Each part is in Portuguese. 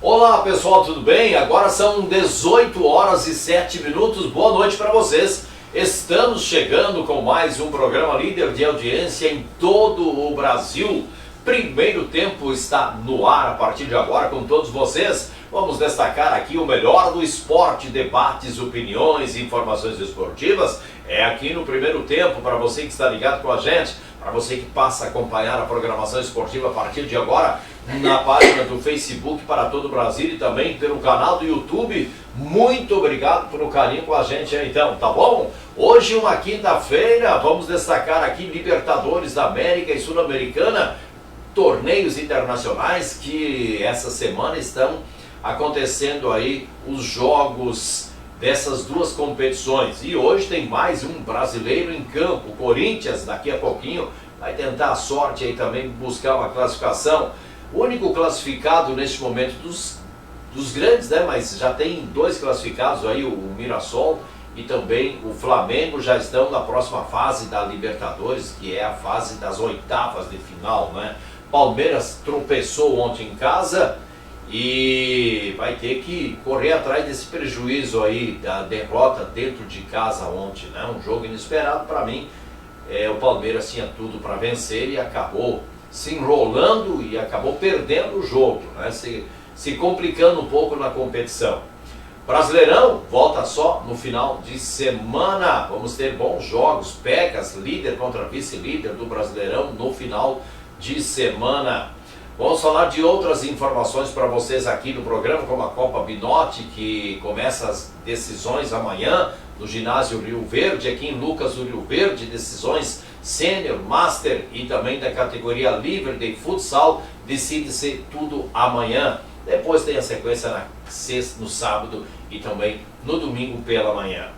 Olá pessoal, tudo bem? Agora são 18 horas e 7 minutos. Boa noite para vocês. Estamos chegando com mais um programa líder de audiência em todo o Brasil. Primeiro tempo está no ar a partir de agora com todos vocês. Vamos destacar aqui o melhor do esporte, debates, opiniões e informações esportivas. É aqui no primeiro tempo, para você que está ligado com a gente, para você que passa a acompanhar a programação esportiva a partir de agora, na página do Facebook para todo o Brasil e também pelo canal do YouTube. Muito obrigado pelo carinho com a gente aí, então, tá bom? Hoje, uma quinta-feira, vamos destacar aqui Libertadores da América e Sul-Americana, torneios internacionais que essa semana estão acontecendo aí os jogos dessas duas competições. E hoje tem mais um brasileiro em campo. O Corinthians daqui a pouquinho vai tentar a sorte aí também, buscar uma classificação. O único classificado neste momento dos grandes, né? Mas já tem dois classificados aí, o Mirassol e também o Flamengo já estão na próxima fase da Libertadores, que é a fase das oitavas de final, né? Palmeiras tropeçou ontem em casa e vai ter que correr atrás desse prejuízo aí da derrota dentro de casa ontem, né? Um jogo inesperado para mim. O Palmeiras tinha tudo para vencer e acabou se enrolando e acabou perdendo o jogo, né? Se complicando um pouco na competição. Brasileirão volta só no final de semana. Vamos ter bons jogos. Pegas, líder contra vice-líder do Brasileirão no final de semana. Vamos falar de outras informações para vocês aqui no programa, como a Copa Binotti, que começa as decisões amanhã no ginásio Rio Verde, aqui em Lucas do Rio Verde, decisões Sênior, Master e também da categoria livre de futsal, decide-se tudo amanhã. Depois tem a sequência na sexta, no sábado e também no domingo pela manhã.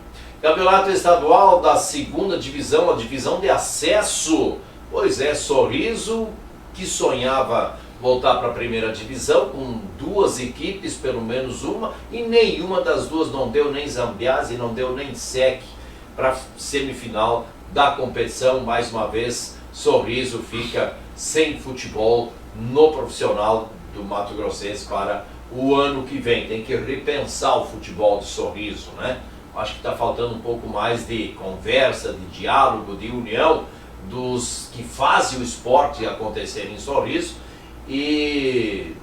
Campeonato estadual da segunda divisão, a divisão de acesso. Pois é, Sorriso, que sonhava voltar para a primeira divisão, com duas equipes, pelo menos uma, e nenhuma das duas não deu nem Zambiase, não deu nem SEC para semifinal da competição. Mais uma vez, Sorriso fica sem futebol no profissional do Mato Grossense para o ano que vem. Tem que repensar o futebol de Sorriso, né? Acho que está faltando um pouco mais de conversa, de diálogo, de união dos que fazem o esporte acontecer em Sorriso, e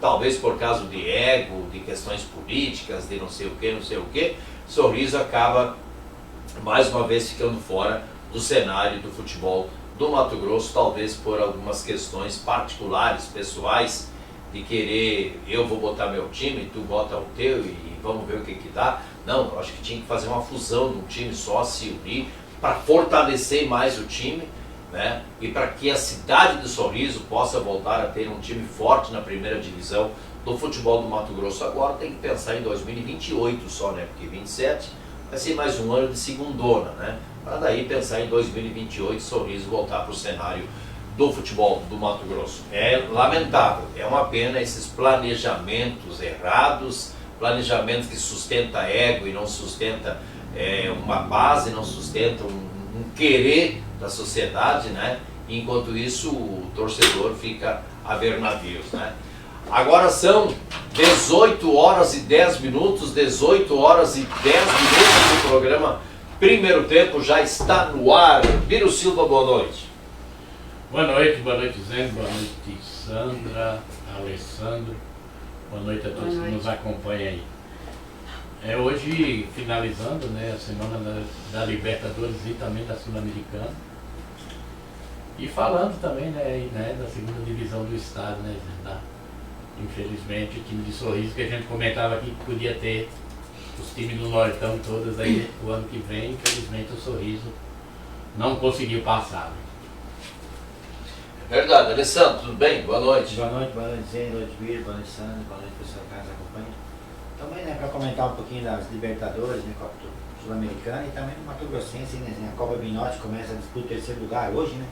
talvez por causa de ego, de questões políticas, de não sei o que, Sorriso acaba mais uma vez ficando fora do cenário do futebol do Mato Grosso, talvez por algumas questões particulares, pessoais, de querer, eu vou botar meu time, tu bota o teu e vamos ver o que dá. Não, eu acho que tinha que fazer uma fusão de um time só, se unir, para fortalecer mais o time, né? E para que a cidade de Sorriso possa voltar a ter um time forte na primeira divisão do futebol do Mato Grosso. Agora tem que pensar em 2028 só, né? Porque 27 vai ser mais um ano de segundona, né? Para daí pensar em 2028 Sorriso voltar para o cenário do futebol do Mato Grosso. É lamentável, é uma pena esses planejamentos errados, planejamentos que sustenta ego e não sustenta uma base, não sustenta um querer da sociedade, né? Enquanto isso o torcedor fica a ver navios, né? Agora são 18 horas e 10 minutos, 18 horas e 10 minutos do programa Primeiro Tempo já está no ar. Biro Silva, boa noite. Boa noite Zé, boa noite Sandra, Alessandro, boa noite a todos que nos acompanham aí. Hoje finalizando, né, a semana da Libertadores e também da Sul-Americana. E falando também, né, da segunda divisão do estado, né, infelizmente o time de Sorriso, que a gente comentava aqui que podia ter os times do Nortão todos aí o ano que vem, infelizmente o Sorriso não conseguiu passar. Verdade. Alessandro, tudo bem? Boa noite. Boa noite, Zé, boa noite, Biro, boa noite, Sandro, boa noite, pessoal que nos acompanha. Também, né, para comentar um pouquinho das Libertadores, né, Copa Sul-Americana e também do Mato Grossense, né, a Copa Binotti começa a disputa do terceiro lugar hoje, né?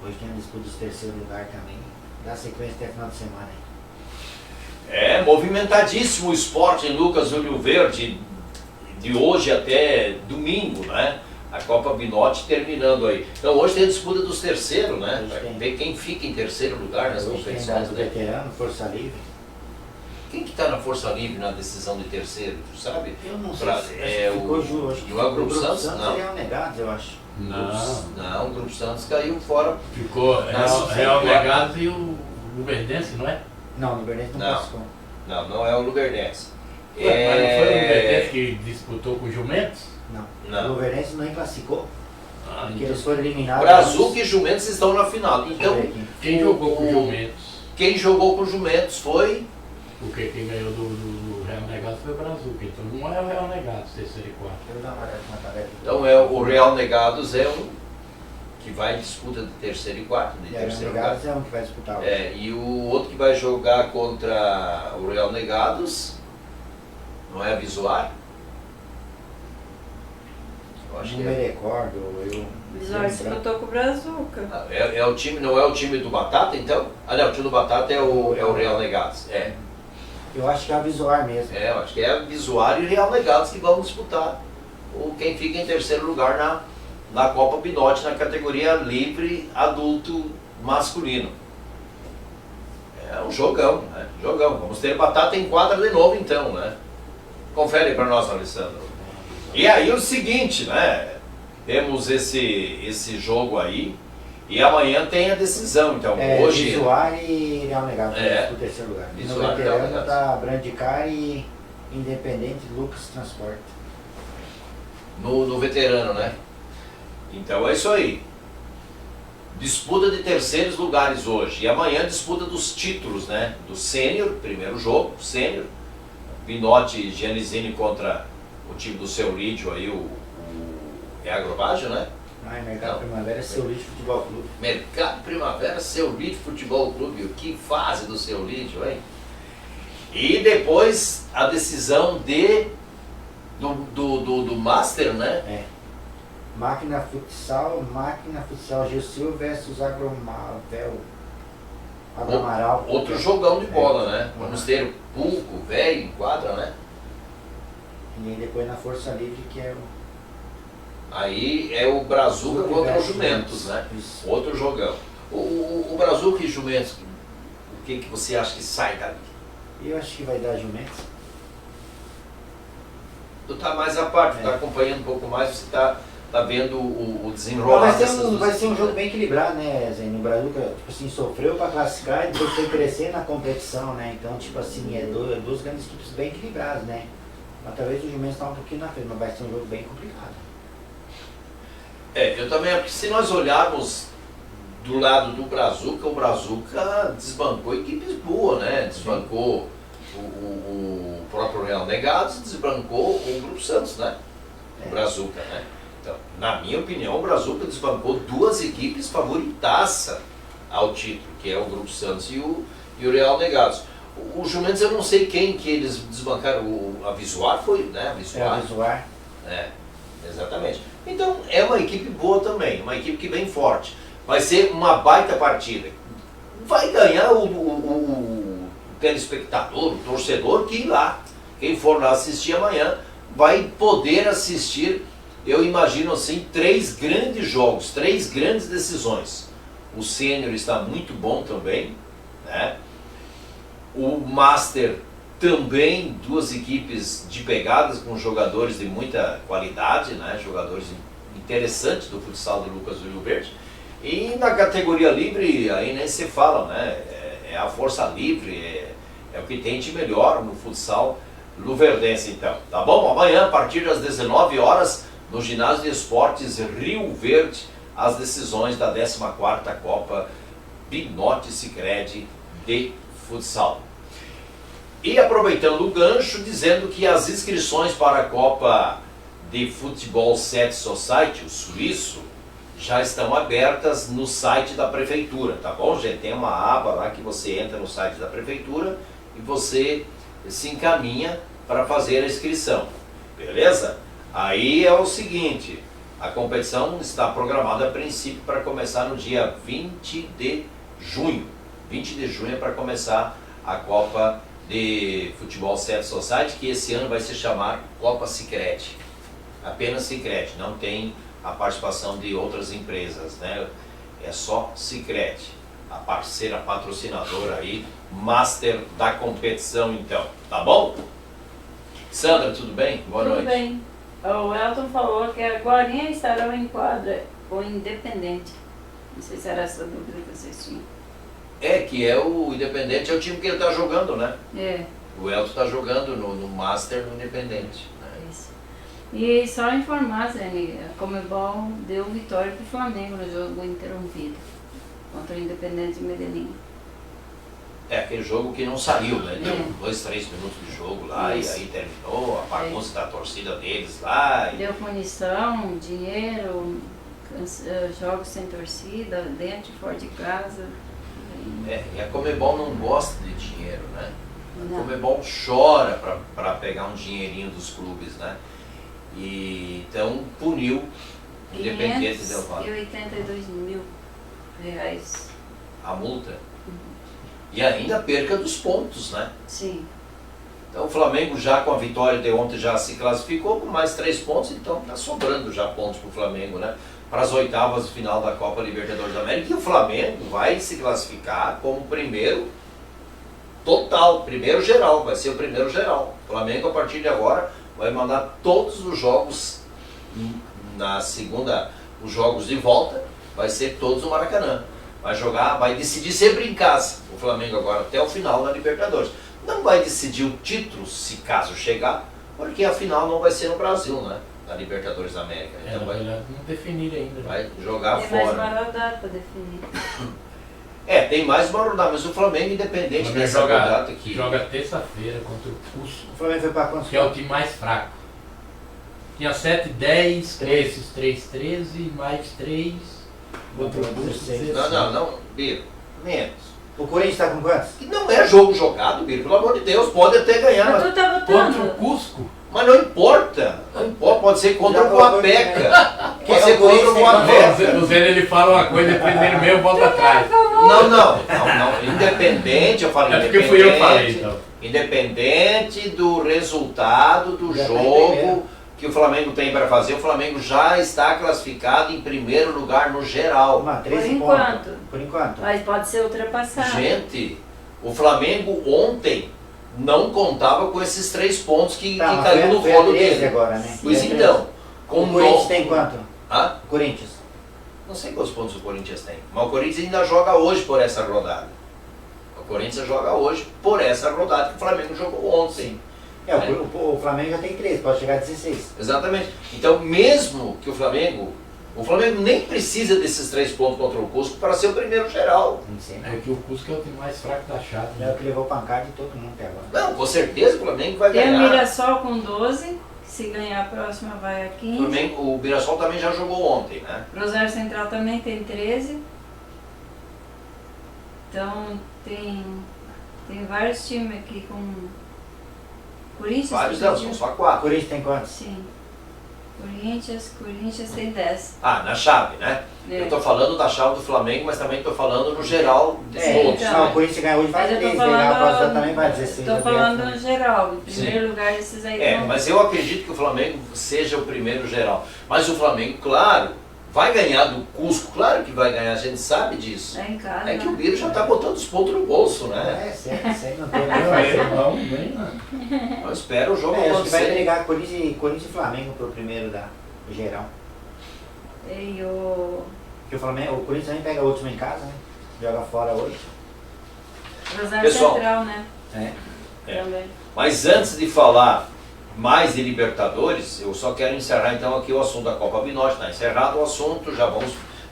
Hoje tem a disputa do terceiro lugar também, dá sequência até final de semana aí. É movimentadíssimo o esporte em Lucas do Rio Verde, de hoje até domingo, né? A Copa Binotti terminando aí. Então hoje tem a disputa dos terceiros, né? Vai ver quem fica em terceiro lugar nas competições. Tem veterano, Força Livre. Quem que está na Força Livre na decisão de terceiro, tu sabe? Eu não sei. Pra- Se, é acho que ficou o- Ju, acho que não é o Grupo Santos? Santos Não. é o Negados, eu acho. Não, o Grupo Santos caiu fora. ficou Real Negados e o Luverdense, não é? Não, no Bernet não Não. classificou. Não é o Luverdense. Mas não foi o Luverdense que disputou com o Jumentos? Não. O Luverdense não classificou, Ah, porque então, eles foram eliminados. Brazuca e Jumentos estão na final. Então, quem jogou com o Jumentos? quem jogou com o Jumentos foi... Porque quem ganhou do Real Negados foi o Brazuca. Então não é o Real Negados, terceiro e quarto. Eu vou dar uma olhada na tarefa. Então é o Real Negados é um que vai em disputa de terceiro e quarto, de E o terceiro lugar. Negados é um que vai disputar hoje. E o outro que vai jogar contra o Real Negados, não é a Visuar? Eu acho Não que me é. recordo, eu... Bizarro disputou com o Brazuca. É o time, não é o time do Batata, então? Ah, não, o time do Batata é o Real Negados. Eu acho que é a Visuar mesmo. Eu acho que é a Visuar e o Real Negados que vão disputar quem fica em terceiro lugar na Copa Binote, na categoria livre adulto masculino. É um jogão, né? Jogão. Vamos ter Batata em quadra de novo então, né? Confere para nós, Alessandro. E aí o seguinte, né? Temos esse jogo aí e amanhã tem a decisão, então hoje... Visuar e Real Negados pro terceiro lugar. Visuar No e Real veterano Negados. tá Brandicar e Independente Lucas Transporte. No veterano, né? Então é isso aí. Disputa de terceiros lugares hoje. E amanhã disputa dos títulos, né? Do sênior, primeiro jogo, sênior. Pinote e Giannisini contra o time do Seu Lídio aí, é Agrobágio, né? Mercado Não. Primavera é Seu Lídio Futebol Clube. Mercado Primavera, Seu Lídio Futebol Clube. Que fase do Seu Lídio, hein? E depois a decisão do Master, né? Máquina Futsal Gil Silva versus Agromavel. Agromaral. Outro jogão de bola, né? Vamos ter Pulco, velho, em quadra, né? E aí depois na Força Livre, que é o... Aí é o Brazuca contra o Jumentos, né? Isso. Outro jogão. O Brazuca e Jumentos, o que você acha que sai dali? Eu acho que vai dar Jumentos. Tu tá mais à parte, tá acompanhando um pouco mais, você tá vendo o desenrolar dessas duas Vai ser um equipes, jogo né? bem equilibrado, né, Zé? No Brazuca, tipo assim, sofreu para classificar e depois foi crescer na competição, né? Então, tipo assim, duas grandes equipes bem equilibradas, né? Mas talvez o Jumentos está um pouquinho na frente, mas vai ser um jogo bem complicado. Eu também, porque se nós olharmos do lado do Brazuca, o Brazuca desbancou equipes boas, né? Desbancou o próprio Real Negados, desbancou o Grupo Santos, né? O Brazuca, né? Então, na minha opinião, o Brazuca desbancou duas equipes favoritaça ao título, que é o Grupo Santos e o Real Negados. O Jumentos eu não sei quem que eles desbancaram, a Visuar foi, né? A Visuar. Visuar. Exatamente. Então é uma equipe boa também, uma equipe que vem forte. Vai ser uma baita partida. Vai ganhar o telespectador, o torcedor que ir lá. Quem for lá assistir amanhã vai poder assistir, eu imagino assim, 3 grandes jogos, 3 grandes decisões. O sênior está muito bom também, né? O Master também, 2 equipes de pegadas com jogadores de muita qualidade, né? Jogadores interessantes do futsal do Lucas do Rio Verde. E na categoria livre, aí nem se fala, né? É a força livre, é o que tem de melhor no futsal luverdense, então. Tá bom? Amanhã, a partir das 19 horas, no Ginásio de Esportes Rio Verde, as decisões da 14ª Copa Binote Sicredi de futsal. E aproveitando o gancho, dizendo que as inscrições para a Copa de Futebol Set Society, o suíço, já estão abertas no site da prefeitura, tá bom, gente? Tem uma aba lá que você entra no site da prefeitura e você se encaminha para fazer a inscrição, beleza? Aí é o seguinte, a competição está programada a princípio para começar no dia 20 de junho. 20 de junho é para começar a Copa de Futebol Set Society, que esse ano vai se chamar Copa Sicredi. Apenas Sicredi, não tem a participação de outras empresas, né? É só Sicredi, a parceira patrocinadora aí Master da competição então, tá bom? Sandra, tudo bem? Boa noite. Tudo bem. O Elton falou que agora estarão em quadra o Independente. Não sei se era essa dúvida que vocês tinham. É que é o Independente, é o time que ele tá jogando, né? É, O Elton tá jogando no Master no Independente. Né? isso. E só informar, Zé, a Comebol deu vitória pro Flamengo no jogo interrompido contra o Independente de Medellín. É aquele jogo que não saiu, né? Deu É. 2, 3 minutos de jogo lá Isso. e aí terminou, a bagunça da torcida deles lá. E... Deu punição, dinheiro, jogos sem torcida, dentro e fora de casa. E a Comebol não gosta de dinheiro, né? A Não. Comebol chora para pegar um dinheirinho dos clubes, né? E então puniu o Independente Del Valle. 582 mil reais. A multa. E ainda a perca dos pontos, né? Sim. Então o Flamengo já com a vitória de ontem já se classificou com mais 3 pontos, então tá sobrando já pontos para o Flamengo, né? Para as oitavas de final da Copa Libertadores da América. E o Flamengo vai se classificar como primeiro total, primeiro geral, vai ser o primeiro geral. O Flamengo a partir de agora vai mandar todos os jogos na segunda, os jogos de volta, vai ser todos no Maracanã. Vai jogar, vai decidir sempre em casa, o Flamengo agora até o final na Libertadores. Não vai decidir o título, se caso chegar, porque a final não vai ser no Brasil, né? Na Libertadores da América. É, Então na vai, verdade, não definiram ainda. Né? vai jogar Tem mais fora. uma rodada para definir. Tem mais uma rodada, mas o Flamengo, independente O Flamengo dessa rodada aqui. joga terça-feira contra o Cusco, O Flamengo foi para quantos? que é o time mais fraco. Tinha 7, 10, com esses 3, 13, mais 3, contra o Cusco. 16. Não, Biro, menos. O Corinthians está com quantos? E não é jogo jogado, Biro, pelo amor de Deus, pode até ganhar, Mas mas, tu tá Contra o votando. Cusco? mas não importa. Não importa, pode ser contra Já o colocou Guapeca. Quem Pode é ser o Corinthians, contra o tem Guapeca. O Zé ele fala uma coisa, dependendo meu, volta atrás. Não. Independente, eu falei É porque fui eu que falei, independente. então. Independente do resultado do Já tá em jogo primeiro. que o Flamengo tem para fazer, o Flamengo já está classificado em primeiro lugar no geral. Uma, 13 Por pontos. enquanto. Por enquanto. Mas pode ser ultrapassado. Gente, o Flamengo ontem não contava com esses 3 pontos que Tá, mas caiu no foi a rolo 13 dele. agora, né? Pois Foi a então, 13. com O Corinthians no- tem quanto? Hã? O Corinthians. Não sei quantos pontos o Corinthians tem, mas o Corinthians ainda joga hoje por essa rodada. O Corinthians joga hoje por essa rodada que o Flamengo jogou ontem. O Flamengo já tem 13, pode chegar a 16. Exatamente. Então, mesmo que o Flamengo nem precisa desses 3 pontos contra o Cusco para ser o primeiro geral. Não sei, É né? que o Cusco é o time mais fraco da chave. É o que levou pancada de todo mundo até agora. Não, com certeza o Flamengo vai Tem o ganhar. Mirassol com 12, que se ganhar a próxima vai a 15. O Mirassol também já jogou ontem, né? Rosário Central também tem 13. Então tem vários times aqui com Corinthians. Vários que não, pediu. são só O 4. Corinthians tem quantos? Sim. Corinthians tem 10. Ah, na chave, né? É. Eu tô falando da chave do Flamengo, mas também tô falando no geral de todos. então. Não, o Corinthians ganhar hoje vai Mas eu 13, tô ganhar a próxima falando, também vai 16. tô vai falando ver. no geral. Em Sim. primeiro lugar, esses aí É, não. mas eu acredito que o Flamengo seja o primeiro geral. Mas o Flamengo, claro, vai ganhar do Cusco, claro que vai ganhar, a gente sabe disso. É em casa. É que o né? Biro já tá botando os pontos no bolso, né? É, sério, não tem Não, nada. bem não. Eu espero o jogo Acho que vai acontecer. brigar Corinthians e Flamengo pro primeiro da geral. E o Porque o Corinthians também pega o último em casa, né? Joga fora hoje. Rosário Pessoal. Central, né? É. Também. Mas antes de falar mais de Libertadores, eu só quero encerrar então aqui o assunto da Copa Binote. Está encerrado o assunto,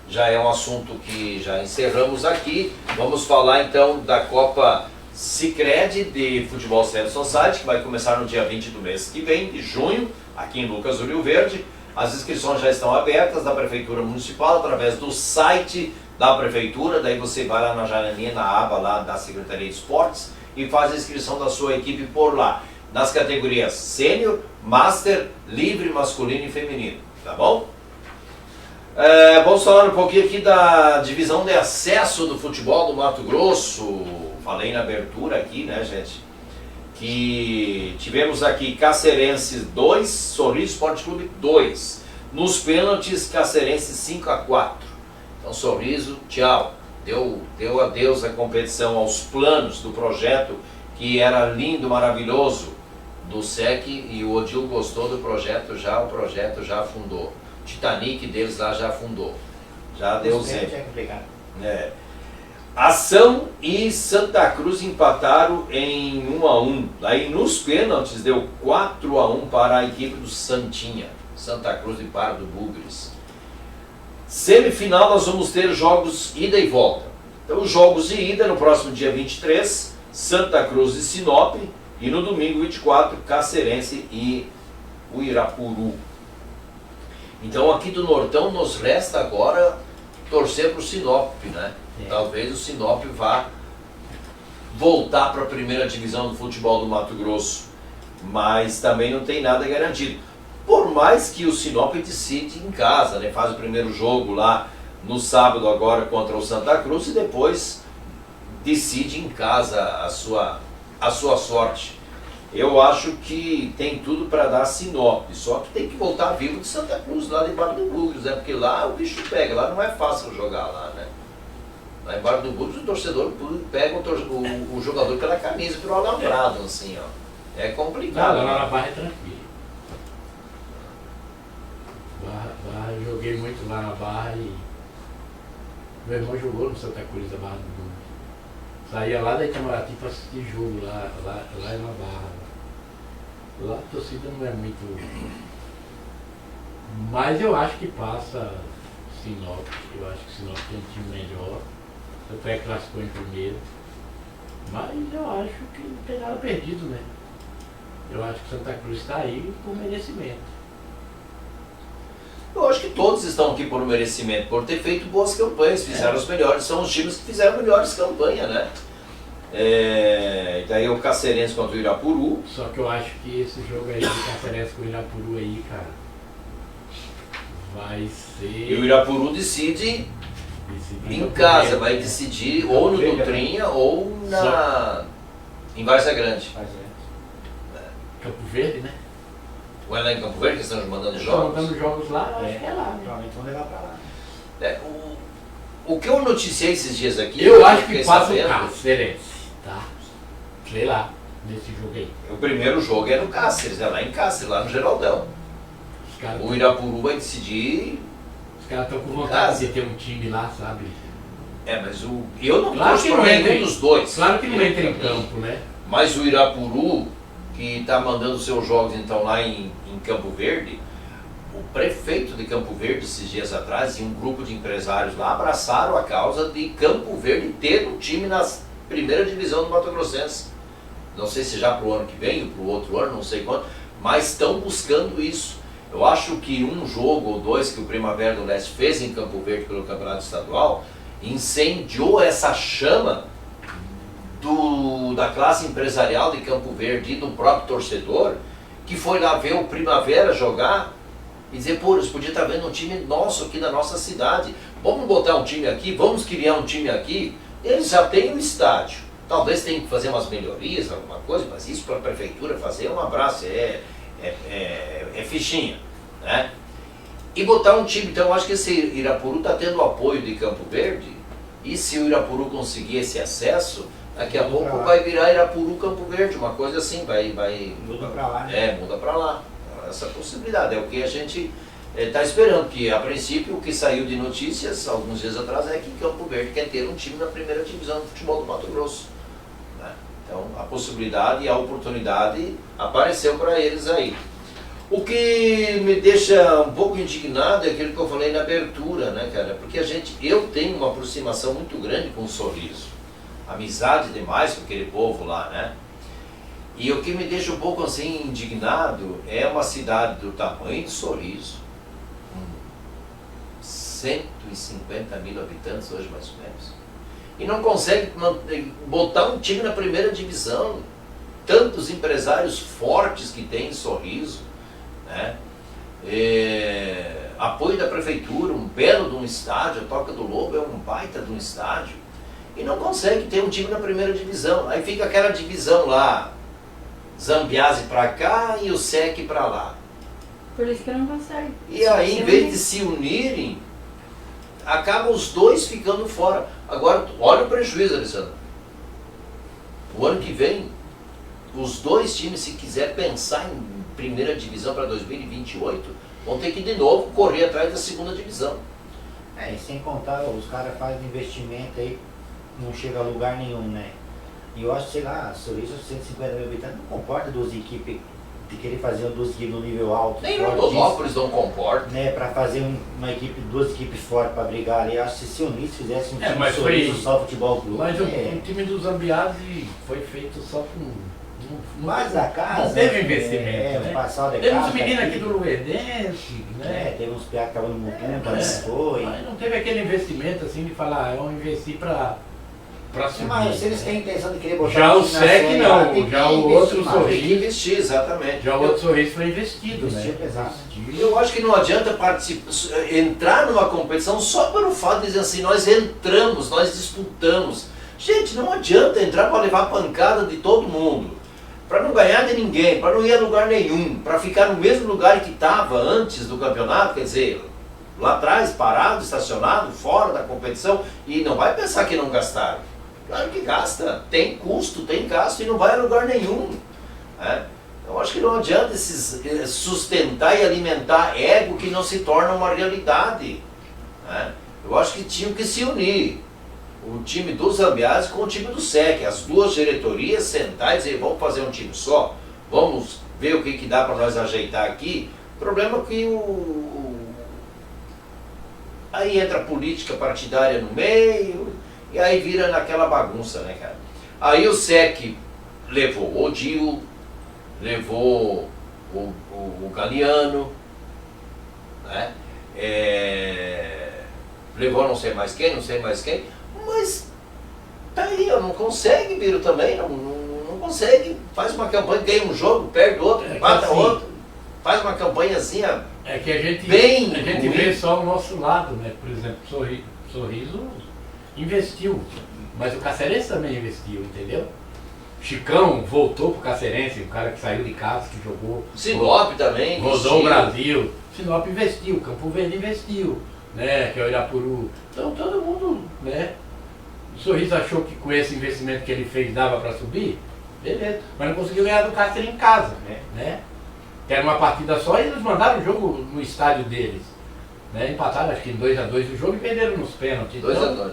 já é um assunto que já encerramos aqui. Vamos falar então da Copa Sicredi de Futebol Center Society, que vai começar no dia 20 do mês que vem, de junho, aqui em Lucas do Rio Verde. As inscrições já estão abertas da Prefeitura Municipal através do site da Prefeitura. Daí você vai lá na janelinha, na aba lá da Secretaria de Esportes e faz a inscrição da sua equipe por lá. Nas categorias Sênior, Master, Livre, Masculino e Feminino. Tá bom? Vamos falar um pouquinho aqui da divisão de acesso do futebol do Mato Grosso. Falei na abertura aqui, né, gente? Que tivemos aqui Cacerenses 2, Sorriso Esporte Clube 2. Nos pênaltis, Cacerenses 5-4. Então, Sorriso, tchau. deu adeus à competição, aos planos do projeto, que era lindo, maravilhoso, do SEC, e o Odil gostou do projeto já, o projeto já afundou. O Titanic deles lá já afundou. Já deu zero. É complicado. Ação e Santa Cruz empataram em 1-1. Aí nos pênaltis deu 4-1 para a equipe do Santinha. Santa Cruz e Pardo Bugres. Semifinal nós vamos ter jogos ida e volta. Então os jogos de ida no próximo dia 23, Santa Cruz e Sinop. E no domingo 24, Cacerense e Uirapuru. Então aqui do Nortão nos resta agora torcer para o Sinop, né? Talvez o Sinop vá voltar para a primeira divisão do futebol do Mato Grosso. Mas também não tem nada garantido. Por mais que o Sinop decide em casa, né? Faz o primeiro jogo lá no sábado agora contra o Santa Cruz e depois decide em casa a sua sorte. Eu acho que tem tudo para dar Sinop, só que tem que voltar vivo de Santa Cruz, lá de Barra do Bugres, né? Porque lá o bicho pega, lá não é fácil jogar lá, né? Lá em Barra do Bugres o torcedor pega o jogador pela camisa, pelo alambrado, assim, ó. É complicado. Não, lá na Barra é tranquilo. Barra, eu joguei muito lá na Barra e meu irmão jogou no Santa Cruz da Barra do Bugres. Saía lá da Itamaraty para assistir jogo lá na Barra. Lá a torcida não é muito. Mas eu acho que passa Sinop. Eu acho que Sinop tem um time melhor. Até classificou em primeiro. Mas eu acho que não tem nada perdido, né? Eu acho que Santa Cruz está aí por merecimento. Eu acho que todos estão aqui por merecimento, por ter feito boas campanhas, fizeram os melhores, são os times que fizeram melhores campanhas, né? Daí o Cacerense contra o Irapuru. Só que eu acho que esse jogo aí do Cacerense com o Irapuru aí, cara, vai ser... E o Irapuru decide em casa, vai decidir ou no Dutrinha ou em Várzea Grande. Campo Verde, né? Ou é lá em Campo Verde que estão mandando Estão jogos? mandando jogos lá, eu acho que é lá, né? Provavelmente vão levar pra lá. O que eu noticiei esses dias aqui... Eu acho que fiquei passa sabendo, o Cacerense, tá? Sei lá, nesse jogo aí. O primeiro jogo é no Cáceres, é lá em Cáceres, lá no Geraldão. O Irapuru vai decidir... Os caras estão com vontade de ter um time lá, sabe? Mas eu não Claro torço que para não entra nenhum dos dois. Claro que não entra em campo, né? Mas o Irapuru, que está mandando seus jogos então lá em Campo Verde, o prefeito de Campo Verde, esses dias atrás, e um grupo de empresários lá abraçaram a causa de Campo Verde ter um time na primeira divisão do Mato Grossense. Não sei se já para o ano que vem ou para o outro ano, não sei quando, mas estão buscando isso. Eu acho que um jogo ou dois que o Primavera do Leste fez em Campo Verde pelo Campeonato Estadual incendiou essa chama da classe empresarial de Campo Verde e do próprio torcedor, que foi lá ver o Primavera jogar e dizer, pô, eles podiam estar vendo um time nosso aqui da nossa cidade, vamos botar um time aqui, vamos criar um time aqui. Eles já têm um estádio, talvez tenham que fazer umas melhorias, alguma coisa, mas isso para a prefeitura fazer é um abraço, é fichinha, né? E botar um time, então eu acho que esse Irapuru está tendo o apoio de Campo Verde, e se o Irapuru conseguir esse acesso, daqui a pouco vai virar Irapuru Campo Verde, uma coisa assim, Muda pra lá, né? muda para lá. Essa possibilidade é o que a gente está esperando, que a princípio o que saiu de notícias alguns dias atrás é que Campo Verde quer ter um time na primeira divisão do futebol do Mato Grosso, né? Então a possibilidade e a oportunidade apareceu para eles aí. O que me deixa um pouco indignado é aquilo que eu falei na abertura, né, cara? Porque eu tenho uma aproximação muito grande com o Sorriso, amizade demais com aquele povo lá, né? E o que me deixa um pouco assim indignado é uma cidade do tamanho de Sorriso, com 150 mil habitantes hoje mais ou menos, e não consegue botar um time na primeira divisão. Tantos empresários fortes que tem em Sorriso, né? Apoio da prefeitura, um belo de um estádio, a Toca do Lobo é um baita de um estádio, e não consegue ter um time na primeira divisão. Aí fica aquela divisão lá, Zambiase para cá e o SEC para lá. Por isso que não consegue. E aí, em vez de se unirem, acabam os dois ficando fora. Agora, olha o prejuízo, Alessandro. O ano que vem, os dois times, se quiser pensar em primeira divisão para 2028, vão ter que de novo correr atrás da segunda divisão. E sem contar, os caras fazem investimento aí, não chega a lugar nenhum, né? E eu acho, sei lá, Sorriso 150 mil habitantes não comporta 12 equipes de querer fazer 12 equipes no nível alto. Nem Rondonópolis não comporta. Né, para fazer uma equipe, 2 equipes fortes para brigar ali. Eu acho que se unisse, fizesse um time mas Sorriso foi, só futebol clube. Mas o time do Zambiase foi feito só com... Mas a casa... Não teve investimento, né? Passado teve uns meninos aqui do Luerdense, né? Teve uns piá que estavam no Mutum, mas foi. Mas não teve aquele investimento assim de falar, eu investi para subir. Mas se eles têm intenção de querer botar... Já o SEC não, já o outro Tem que Sorriso... investir, exatamente. Já o outro Sorriso foi investido, né? Exato. Eu acho que não adianta entrar numa competição só pelo fato de dizer assim, nós entramos, nós disputamos. Gente, não adianta entrar para levar pancada de todo mundo. Para não ganhar de ninguém, para não ir a lugar nenhum, para ficar no mesmo lugar que estava antes do campeonato, quer dizer, lá atrás, parado, estacionado, fora da competição, e não vai pensar que não gastaram. Claro que gasta, tem custo, tem gasto e não vai a lugar nenhum. Né? Eu acho que não adianta sustentar e alimentar ego que não se torna uma realidade. Né? Eu acho que tinham que se unir. O time do Zambiase com o time do SEC, as duas diretorias sentar e dizer, vamos fazer um time só, vamos ver o que dá para nós ajeitar aqui. O problema é que aí entra a política partidária no meio, e aí vira naquela bagunça, né, cara? Aí o SEC levou o Odil, levou o Galiano, né? Levou não sei mais quem, mas tá aí, não consegue, Biro, também, não consegue, faz uma campanha, ganha um jogo, perde outro, mata assim, outro, faz uma campanhazinha. É que a gente vê só o nosso lado, né? Por exemplo, Sorriso investiu, mas o Cacerense também investiu, entendeu? Chicão voltou pro Cacerense, o cara que saiu de casa, que jogou. Sinop também rodou o Brasil. Sinop investiu, Campo Verde investiu, né? Que é o Irapuru. Então todo mundo, né? O Sorriso achou que com esse investimento que ele fez dava para subir, beleza. Mas não conseguiu ganhar do Cáceres em casa, né? Que era uma partida só e eles mandaram o jogo no estádio deles. Né? Empataram acho que 2-2 o jogo e perderam nos pênaltis. 2-2.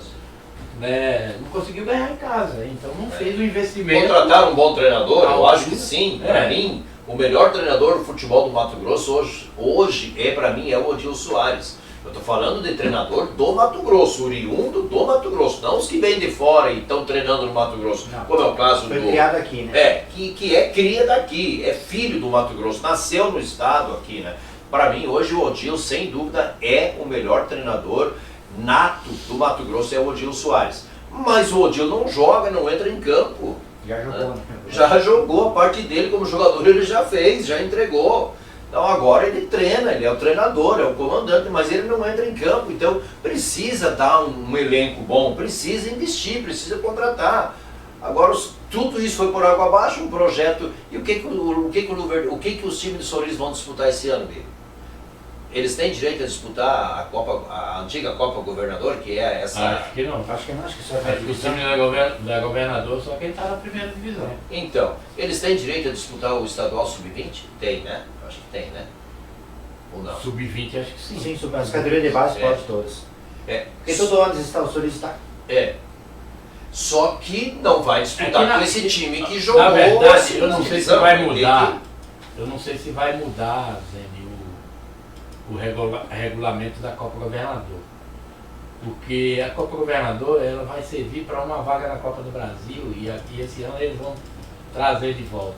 Né? Não conseguiu ganhar em casa, então não fez o investimento. Contrataram um bom treinador? Eu acho que sim. É. Para mim, o melhor treinador do futebol do Mato Grosso hoje para mim, é o Odil Soares. Eu estou falando de treinador do Mato Grosso, oriundo do Mato Grosso, não os que vêm de fora e estão treinando no Mato Grosso, não, como é o caso foi criado aqui, né? Que é cria daqui, é filho do Mato Grosso, nasceu no estado aqui, né? Para mim, hoje o Odil, sem dúvida, é o melhor treinador nato do Mato Grosso, é o Odil Soares. Mas o Odil não joga, não entra em campo. Já jogou, né? Já jogou, a parte dele como jogador ele já fez, já entregou. Então agora ele treina, ele é o treinador, é o comandante, mas ele não entra em campo. Então precisa dar um elenco bom, precisa investir, precisa contratar. Agora tudo isso foi por água abaixo, um projeto. E o que os times de Sorriso vão disputar esse ano, Biro? Eles têm direito a disputar a antiga Copa Governador, que é essa... Acho que não. Acho que não, acho que só Acho que o time da Governador só quem está na primeira divisão. Então, eles têm direito a disputar o estadual sub-20? Tem, né? Acho que tem, né? Ou não? Sub-20 acho que sim. Sim, as categorias de base pode todas. Porque todo ano o Sorriso está. Só que não vai disputar com esse time que jogou. Na verdade, a eu não sei se vai mudar. Eu não sei se vai mudar, Zé, o regulamento da Copa Governador. Porque a Copa Governador ela vai servir para uma vaga na Copa do Brasil e aqui esse ano eles vão trazer de volta.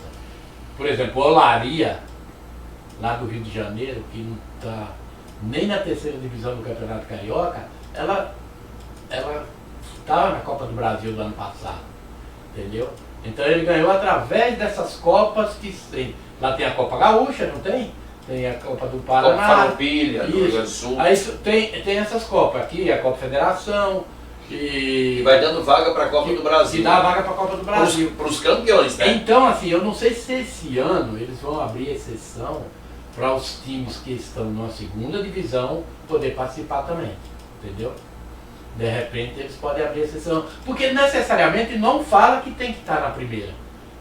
Por exemplo, Olaria, lá do Rio de Janeiro, que não está nem na terceira divisão do Campeonato Carioca, ela estava na Copa do Brasil do ano passado, entendeu? Então ele ganhou através dessas Copas que tem. Lá tem a Copa Gaúcha, não tem? Tem a Copa do Paraná. Copa Farroupilha, do Rio Grande do Sul. Aí tem essas Copas aqui, a Copa Federação. E vai dando vaga para a Copa do Brasil. Que dá vaga para a Copa do Brasil. Para os campeões, né? Então, assim, eu não sei se esse ano eles vão abrir exceção para os times que estão na segunda divisão poder participar também. Entendeu? De repente eles podem abrir exceção. Porque necessariamente não fala que tem que estar na primeira.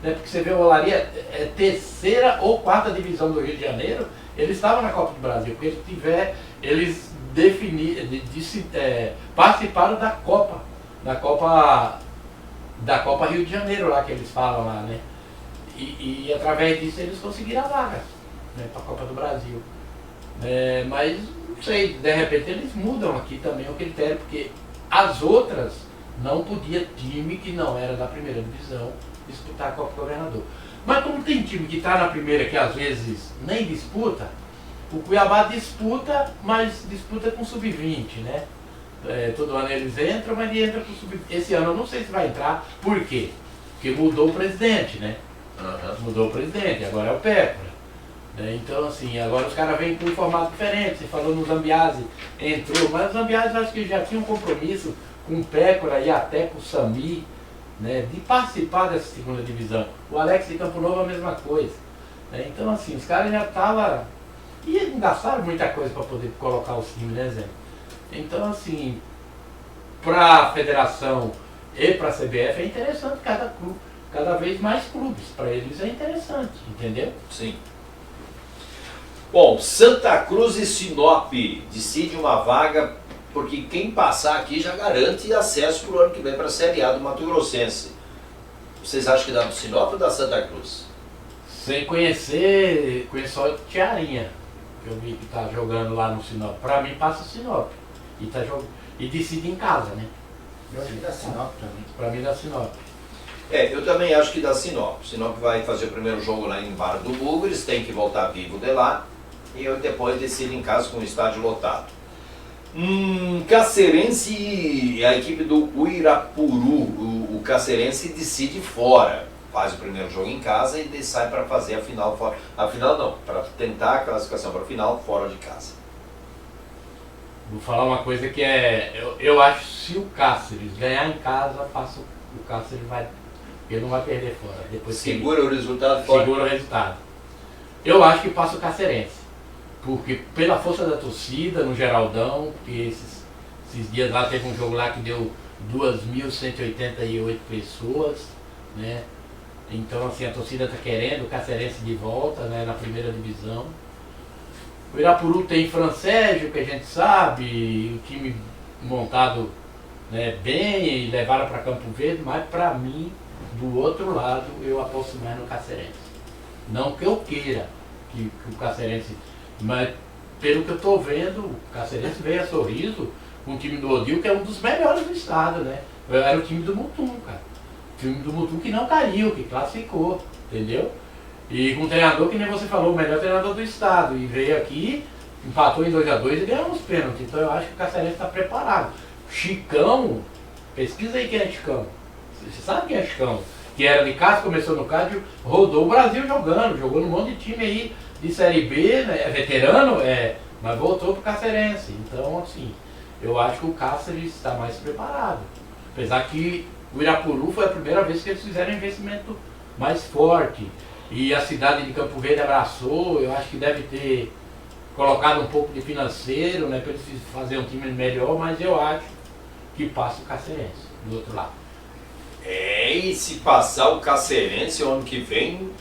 Né? Porque você vê o Olaria, terceira ou quarta divisão do Rio de Janeiro, eles estavam na Copa do Brasil, porque eles participaram da Copa Rio de Janeiro, lá que eles falam lá, né? E através disso eles conseguiram a vaga, né, para a Copa do Brasil. Mas não sei, de repente eles mudam aqui também o critério, porque as outras não podia time que não era da primeira divisão disputar a Copa Governador. Mas como tem time que está na primeira que às vezes nem disputa, o Cuiabá disputa, mas disputa com sub-20, né? Todo ano eles entram, mas ele entra com sub-20. Esse ano eu não sei se vai entrar. Por quê? Porque mudou o presidente, né? Mudou o presidente, agora é o Pécora. Então, assim, agora os caras vêm com um formato diferente. Você falou no Zambiase, entrou, mas o Zambiase acho que já tinha um compromisso com o Pécora e até com o Sami, né, de participar dessa segunda divisão. O Alex de Campo Novo a mesma coisa. Né? Então, assim, os caras já estavam. E eles gastaram muita coisa para poder colocar os times, né, Zé? Então, assim, para a federação e para a CBF é interessante cada vez mais clubes. Para eles é interessante, entendeu? Sim. Bom, Santa Cruz e Sinop decide uma vaga, porque quem passar aqui já garante acesso para o ano que vem para a Série A do Mato Grossense. Vocês acham que dá do Sinop ou da Santa Cruz? Sem conhecer só o Tiarinha, que eu vi que tá jogando lá no Sinop. Para mim passa o Sinop. E decide em casa, né? Eu acho que dá Sinop também. Para mim dá Sinop. Eu também acho que dá Sinop. Sinop vai fazer o primeiro jogo lá em Barra do Bugre, eles têm que voltar vivo de lá. E eu depois decido em casa com o estádio lotado. Cacerense e a equipe do Uirapuru. O Cacerense decide fora. Faz o primeiro jogo em casa e sai para fazer a final fora. A final não, para tentar a classificação para a final fora de casa. Vou falar uma coisa que eu acho que se o Cáceres ganhar em casa, passa o Cáceres ele não vai perder fora. Depois segura o resultado fora. Segura o resultado. Eu acho que passa o Cacerense. Porque pela força da torcida no Geraldão, porque esses dias lá teve um jogo lá que deu 2.188 pessoas, né? Então assim, a torcida está querendo o Cacerense de volta, né, na primeira divisão. O Irapuru tem Francésio, que a gente sabe, o time montado, né, bem, e levaram para Campo Verde, mas para mim, do outro lado, eu aposto mais no Cacerense. Não que eu queira que o Cacerense, mas pelo que eu estou vendo, o Cacerense veio a Sorriso com o time do Odil, que é um dos melhores do estado, né? Era o time do Mutum, cara. O time do Mutum que não caiu, que classificou, entendeu? E com um treinador que nem você falou, o melhor treinador do estado. E veio aqui, empatou em 2-2 e ganhou uns pênaltis. Então eu acho que o Cacerense está preparado. Chicão, pesquisa aí quem é Chicão. Você sabe quem é Chicão? Que era de casa, começou no Cádio, rodou o Brasil jogou num monte de time aí de Série B, né? É veterano, mas voltou pro Cacerense. Então, assim, eu acho que o Cáceres está mais preparado. Apesar que o Irapuru foi a primeira vez que eles fizeram um investimento mais forte. E a cidade de Campo Verde abraçou, eu acho que deve ter colocado um pouco de financeiro, né, para eles fazerem um time melhor, mas eu acho que passa o Cacerense do outro lado. E se passar o Cacerense o ano que vem,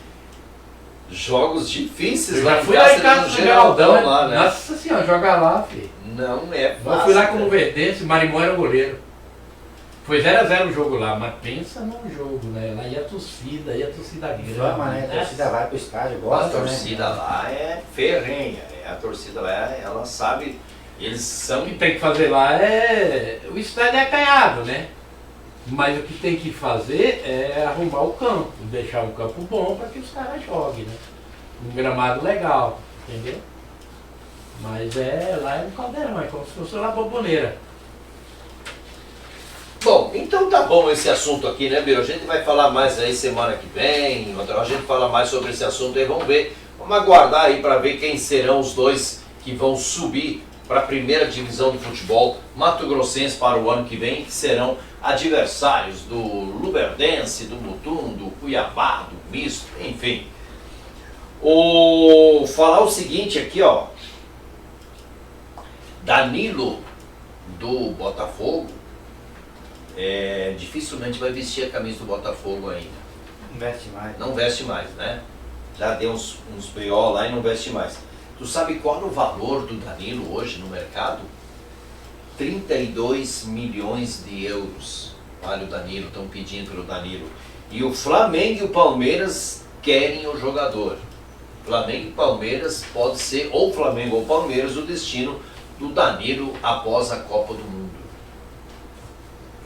jogos difíceis Eu lá já em fui lá em casa casa no do Geraldão Geraldão, lá, né? Nossa senhora, joga lá, filho. Não é fácil. Eu fui lá com o né? Luverdense, Marimó era o goleiro. Foi 0-0 o jogo lá, mas pensa num jogo, né? Lá ia a torcida grande. Inflama, né? A torcida vai pro estádio, gosta, A torcida lá é ferrenha, a torcida lá, ela sabe, eles são... O que tem que fazer lá o estádio é acanhado, né? Mas o que tem que fazer é arrumar o campo, deixar um campo bom para que os caras joguem, né? Um gramado legal, entendeu? Mas lá é um caldeirão, é como se fosse uma bomboneira. Bom, então tá bom esse assunto aqui, né, Biro? A gente vai falar mais aí semana que vem, a gente fala mais sobre esse assunto aí, vamos ver. Vamos aguardar aí para ver quem serão os dois que vão subir para a primeira divisão de futebol mato-grossense para o ano que vem, que serão adversários do Luverdense, do Mutum, do Cuiabá, do Misto, enfim. Falar o seguinte aqui, ó. Danilo, do Botafogo, dificilmente vai vestir a camisa do Botafogo ainda. Não veste mais. Não veste mais, né? Já deu uns BO lá e não veste mais. Tu sabe qual é o valor do Danilo hoje no mercado? 32 milhões de euros. Vale o Danilo, estão pedindo pelo Danilo. E o Flamengo e o Palmeiras querem o jogador. Flamengo e Palmeiras pode ser ou Flamengo ou Palmeiras o destino do Danilo após a Copa do Mundo.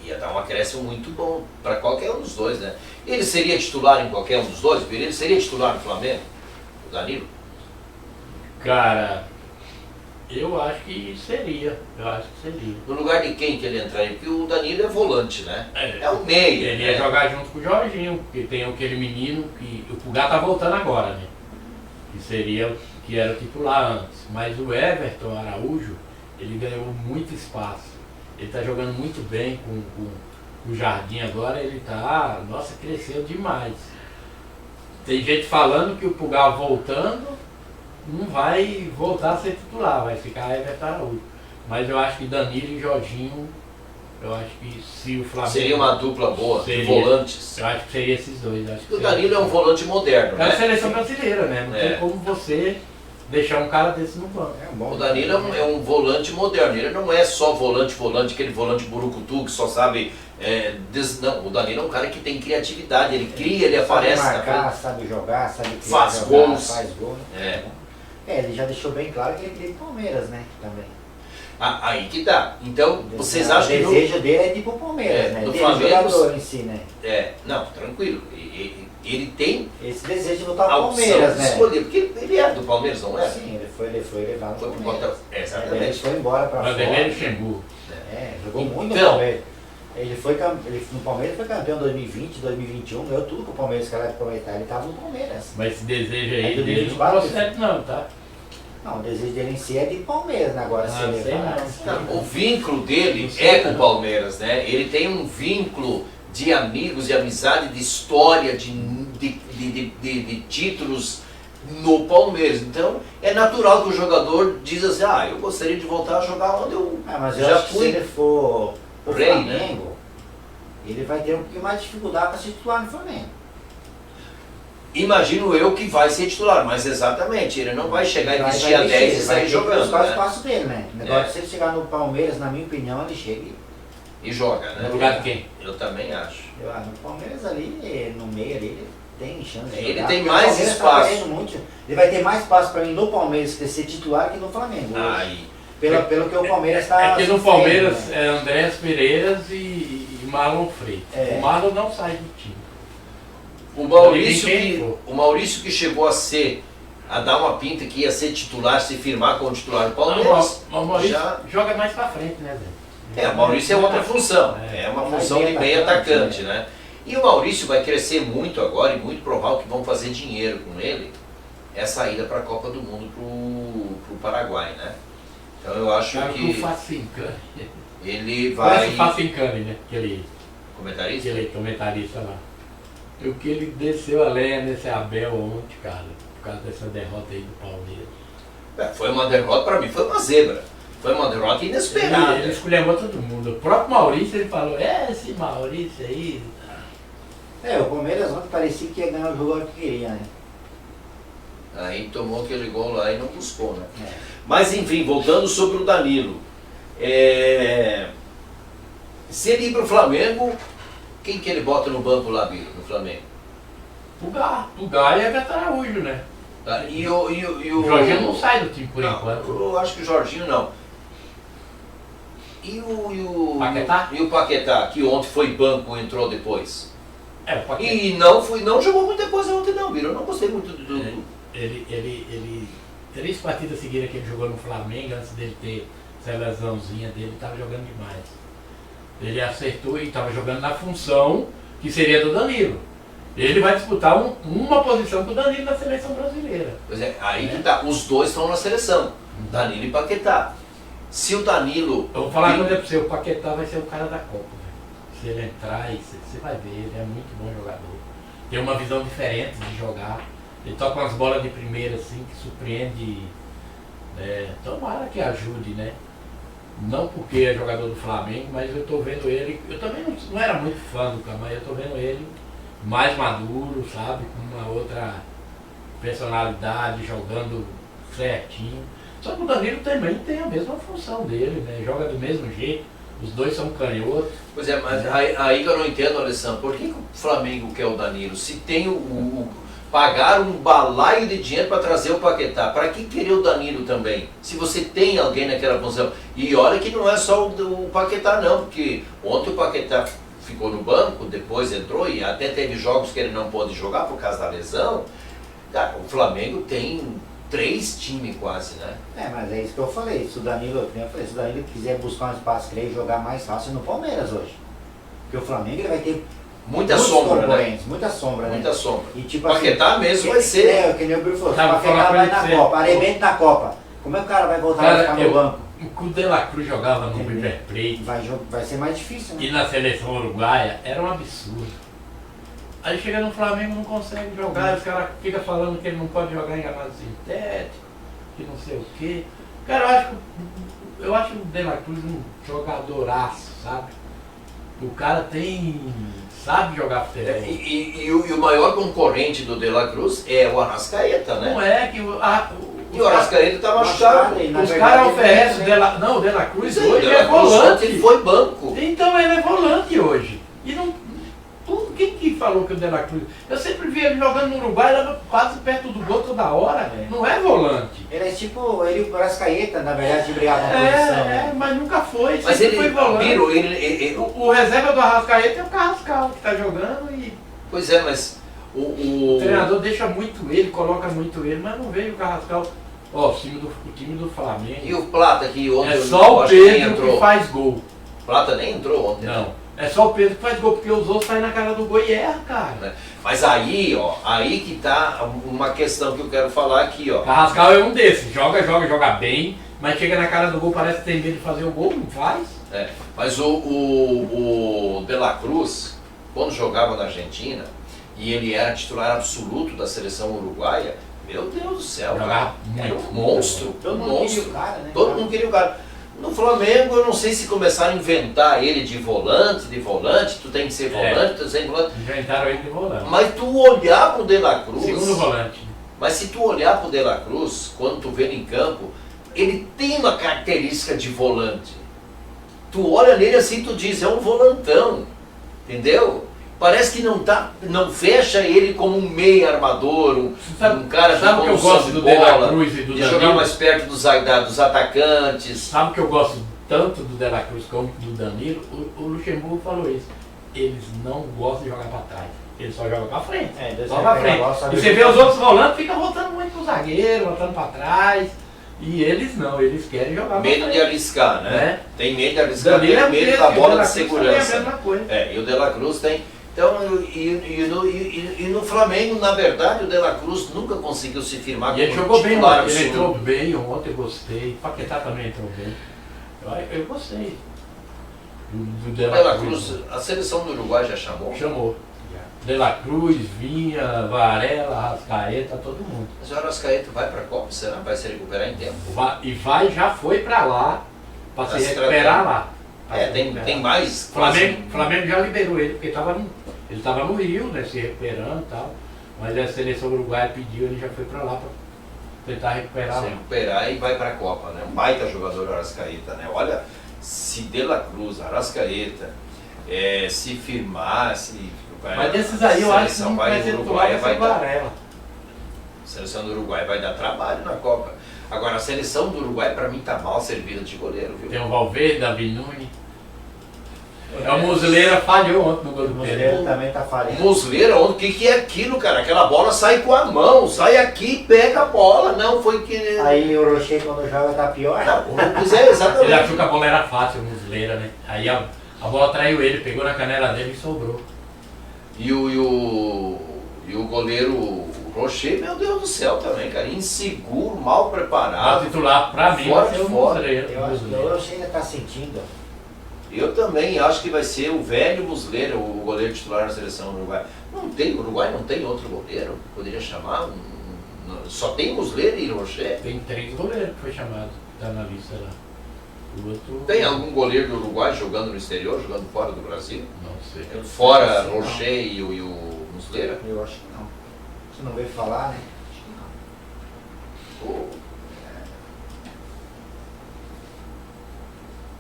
Ia dar um acréscimo muito bom para qualquer um dos dois, né? Ele seria titular em qualquer um dos dois? Ele seria titular no Flamengo? O Danilo? Cara, eu acho que seria. Eu acho que seria. No lugar de quem que ele entraria? Porque o Danilo é volante, né? É, É o meio. Ele né? ia jogar junto com o Jorginho, porque tem aquele menino que o Pulgar tá voltando agora, né? Que era o titular antes. Mas o Everton Araújo, ele ganhou muito espaço. Ele tá jogando muito bem com o Jardim agora, ele tá. Nossa, cresceu demais. Tem gente falando que o Pulgar voltando não vai voltar a ser titular, vai ficar Everton Araújo. Mas eu acho que Danilo e Jorginho, eu acho que se o Flamengo. Seria uma dupla boa, de Seria. volantes. Eu acho que seria esses dois. Acho que O Danilo é um volante moderno, é a né? seleção brasileira, né? Não É. tem como você deixar um cara desse no banco. É um bom. O Danilo é um volante moderno. Ele não é só volante, aquele volante burucutu que só sabe. Não, o Danilo é um cara que tem criatividade. Ele cria, ele aparece. Sabe na marcar, frente. sabe jogar, sabe criar, Faz jogar, gols. faz gol. Ele já deixou bem claro que ele queria ir pro Palmeiras, né? Também. Aí que tá. Então, vocês acham que O desejo dele é de ir pro Palmeiras, né? no Dele, Flamengo, jogador em si, né? não, tranquilo. Ele tem Esse desejo de voltar a pro opção Palmeiras, de né? escolher. Porque ele é do Palmeiras, não é? Sim, ele foi levado Foi pro pro Palmeiras. Botafogo. Ele Exatamente. foi embora pra Vanderlei fora. Luxemburgo. Jogou muito no Então. Palmeiras. No Palmeiras foi campeão em 2020, 2021, ganhou tudo com o Palmeiras, que era de aproveitar. Ele tava no Palmeiras. Mas esse desejo aí Aí dele não 2024, procede não, tá? Não, o desejo dele em si é de Palmeiras, né? Agora, se Ah, ele sei levar. não. O vínculo dele Não sei, é com o não. Palmeiras, né? Ele tem um vínculo de amigos, de amizade, de história, de títulos no Palmeiras. Então, é natural que o jogador diz assim, eu gostaria de voltar a jogar onde eu Mas eu já acho que se fui. ele for pro Rei, Flamengo, ele vai ter um pouquinho mais de dificuldade para se titular no Flamengo. Imagino eu que vai ser titular, mas exatamente, ele não vai chegar e Vai vestir a vestir, 10 e ele vai sair ter que jogando, buscar o né? espaço dele, né? O negócio, se ele chegar no Palmeiras, na minha opinião, ele chega e... E joga, né? No lugar de quem? Eu também acho. No Palmeiras ali, no meio ali, ele tem chance de Ele jogar, tem porque o mais Palmeiras tá espaço. perdendo muito. Ele vai ter mais espaço para mim no Palmeiras que ser titular que no Flamengo. hoje. Aí. Pelo que o Palmeiras está... É que no Palmeiras é Andrés Pereiras e Marlon Freitas. É. O Marlon não sai do time. O Ninguém Maurício que chegou a dar uma pinta que ia ser titular, se firmar como titular do Palmeiras. O Maurício já- joga mais pra frente, né, Zé? O Maurício é outra função, é uma Vai função bem de meio atacante, atacante, né? E o Maurício vai crescer muito agora e muito provável que vão fazer dinheiro com ele, é a saída para a Copa do Mundo pro Paraguai, né? Então eu acho Cara, o que Facincani. ele Parece o vai... Facincani, né? Comentarista? Aquele comentarista lá. O que ele desceu a lenha nesse Abel ontem, cara, por causa dessa derrota aí do Palmeiras. Foi uma derrota, para mim foi uma zebra. Foi uma derrota inesperada. Ele esculhambou todo mundo. O próprio Maurício, ele falou, esse Maurício aí... O Palmeiras ontem parecia que ia ganhar o jogo que queria, né? Aí tomou aquele gol lá e não buscou, né? É. Mas enfim, voltando sobre o Danilo. Se ele ir para o Flamengo, quem que ele bota no banco lá, Biro, no Flamengo? Pulgar e Everton Araújo, né? Tá? E o O Jorginho não sai do time por Não, enquanto. eu acho que o Jorginho não. E o Paquetá? E o Paquetá, que ontem foi banco, entrou depois. O Paquetá. E não jogou muita coisa ontem não, Biro. Eu não gostei muito do... Ele 3 partidas seguidas que ele jogou no Flamengo, antes dele ter essa lesãozinha dele, estava jogando demais. Ele acertou e estava jogando na função que seria do Danilo. Ele vai disputar uma posição com o Danilo na seleção brasileira. Pois é, aí que tá. Os dois estão na seleção. Danilo e Paquetá. Se o Danilo... Eu vou falar uma coisa pra você, o Paquetá vai ser o cara da Copa. Velho. Se ele entrar, você vai ver, ele é muito bom jogador. Tem uma visão diferente de jogar. Ele toca umas bolas de primeira assim, que surpreende. Tomara que ajude, né? Não porque é jogador do Flamengo, mas eu tô vendo ele. Eu também não era muito fã do Camargo, eu tô vendo ele mais maduro, sabe? Com uma outra personalidade, jogando certinho. Só que o Danilo também tem a mesma função dele, né? Joga do mesmo jeito, os dois são canhotos. Pois é, mas aí que eu não entendo, Alessandro, por que o Flamengo quer o Danilo? Se tem pagar um balaio de dinheiro para trazer o Paquetá, para que querer o Danilo também? Se você tem alguém naquela função. E olha que não é só o Paquetá não, porque ontem o Paquetá ficou no banco, depois entrou e até teve jogos que ele não pôde jogar por causa da lesão. Cara, o Flamengo tem 3 times quase, né? Mas é isso que eu falei. Se o Danilo, se o Danilo quiser buscar um espaço para ele jogar mais fácil no Palmeiras hoje. Porque o Flamengo ele vai ter muita sombra, né? Muita sombra, né? Muita sombra. E tipo Paquetá assim, mesmo vai ser. É, que nem o Bruno falou, Tá, o Paquetá vai na você. Copa, arrebenta na Copa. Como é que o cara vai voltar a ficar no banco? O De La Cruz jogava no River Plate Vai ser mais difícil, né? e na seleção uruguaia era um absurdo. Aí chega no Flamengo não consegue jogar, os caras ficam falando que ele não pode jogar em gramado sintético, que não sei o quê. Cara, eu acho o De La Cruz um jogadoraço, sabe? O cara sabe jogar futebol. E o maior concorrente do De La Cruz é o Arrascaeta, né? Não é que E o Arrascaeta está machucado. Os caras oferecem o De La Cruz Sim, hoje De La é Cruz volante. ontem ele foi banco. Então ele é volante hoje. E não. Quem que falou que o De La Cruz? Eu sempre vi ele jogando no Uruguai, ele quase perto do gol toda hora. Não é volante. Ele é tipo, ele e o Arrascaeta, na verdade, de brigar com a posição. Né? Mas nunca foi. Mas sempre ele, foi volante. Biro, O reserva do Arrascaeta é o Carrascal que está jogando e Pois é, mas o treinador deixa muito ele, coloca muito ele, mas não veio o Carrascal. Ó, o time do Flamengo. E o Plata que ontem É só o acho que nem Pedro entrou. que faz gol. Plata nem entrou ontem. Não. É só o Pedro que faz gol, porque os outros saem na cara do gol e erra, cara. Mas aí, ó, aí que tá uma questão que eu quero falar aqui, ó. Carrascal é um desses. Joga bem, mas chega na cara do gol, parece que tem medo de fazer o gol, não faz. Mas o De La Cruz, quando jogava na Argentina, e ele era titular absoluto da seleção uruguaia, meu Deus do céu, cara, era um monstro. Todo mundo queria o cara, né? Todo mundo queria o cara. No Flamengo, eu não sei se começaram a inventar ele de volante, tu tem que ser volante, tu tem que ser volante. Inventaram ele de volante. Mas tu olhar pro De La Cruz... Segundo volante. Mas se tu olhar pro De La Cruz, quando tu vê ele em campo, ele tem uma característica de volante. Tu olha nele assim, tu diz, é um volantão, entendeu? Parece que não fecha ele como um meio armador, um cara sabe de que eu gosto do De La Cruz e do de Danilo? jogar mais perto dos atacantes. Sabe o que eu gosto tanto do De La Cruz como do Danilo? O Luxemburgo falou isso. Eles não gostam de jogar para trás. Eles só jogam para frente. Só para frente. E você vê os outros volantes, fica voltando muito pro zagueiro, voltando para trás. E eles não, eles querem jogar para frente. Medo de arriscar, né? Tem medo de arriscar, Danilo tem medo da bola de segurança. É a mesma coisa. E o De La Cruz tem... Então, e no Flamengo, na verdade, o De La Cruz nunca conseguiu se firmar como ele jogou bem titular ontem, ele entrou absoluto. bem ontem, eu gostei. Paquetá também entrou bem. Eu gostei. Do De La Cruz, a seleção do Uruguai já chamou? Chamou. De La Cruz, Vinha, Varela, Arrascaeta, todo mundo. Mas o Arrascaeta vai para a Copa, será? Vai se recuperar em tempo? Já foi para lá, para se recuperar lá. Tem mais. Flamengo já liberou ele, porque ele estava no Rio, né, se recuperando e tal. Mas a seleção uruguaia pediu, ele já foi para lá para tentar recuperar. Se recuperar e vai para a Copa, né? Um baita jogador Arrascaeta, né? Olha, se De La Cruz, Arrascaeta, se firmar, mas desses aí eu acho que não vai ser titular, vai ser Varela. A seleção do Uruguai vai dar trabalho na Copa. Agora, a seleção do Uruguai, para mim, tá mal servida de goleiro, viu? Tem o Valverde, Davi Nunes. O Muslera falhou ontem no gol do Muslera Pedro. também tá falhando. Muslera, o que é aquilo, cara? Aquela bola sai com a mão, sai aqui e pega a bola. Não, foi que... Aí o Rocher, quando joga, tá pior. Exatamente. Ele achou que a bola era fácil, o Muslera, né? Aí a bola traiu ele, pegou na canela dele e sobrou. E o goleiro Rocher, meu Deus do céu também, cara. Inseguro, mal O preparado. titular, pra mim, Fora vai ser de o fora. Muslera. Eu acho que o Rocher ainda tá sentindo. Eu também acho que vai ser o velho Muslera, o goleiro titular da seleção do Uruguai. O Uruguai não tem outro goleiro, poderia chamar. Só tem Muslera e Rocher. Tem 3 goleiros que foi chamado, tá na lista lá. O outro... Tem algum goleiro do Uruguai jogando no exterior, jogando fora do Brasil? Não sei. Fora Não. Rocher e o Muslera? Eu acho que não. Você não veio falar, né? Acho que não.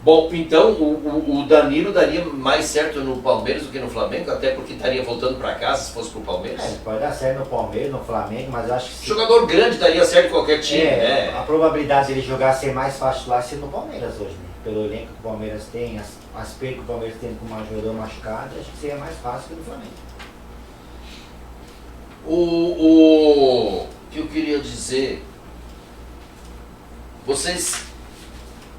Bom, então o Danilo daria mais certo no Palmeiras do que no Flamengo, até porque estaria voltando para casa se fosse pro Palmeiras. É, pode dar certo no Palmeiras, no Flamengo, mas eu acho que Jogador grande daria certo em qualquer time, né? a probabilidade dele jogar ser mais fácil lá ser no Palmeiras hoje, né? Pelo elenco que o Palmeiras tem, as percas que o Palmeiras tem com um jogador machucado, acho que seria mais fácil que no Flamengo. O que eu queria dizer, vocês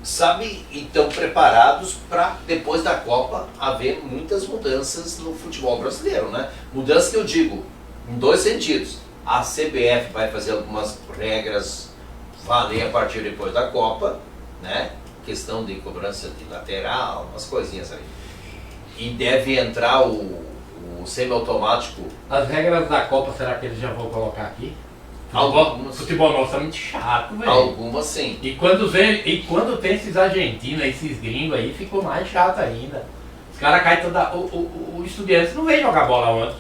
sabem e estão preparados para depois da Copa haver muitas mudanças no futebol brasileiro, né? Mudanças que eu digo em dois sentidos. A CBF vai fazer algumas regras valer a partir depois da Copa, né? Questão de cobrança de lateral, umas coisinhas aí. E deve entrar o semiautomático. As regras da Copa, será que eles já vão colocar aqui? Algumas. Futebol nosso é muito chato, velho. Algumas sim. E quando tem esses argentinos, esses gringos aí, ficou mais chato ainda. Os caras caem toda. O Estudiantes não vem jogar bola antes.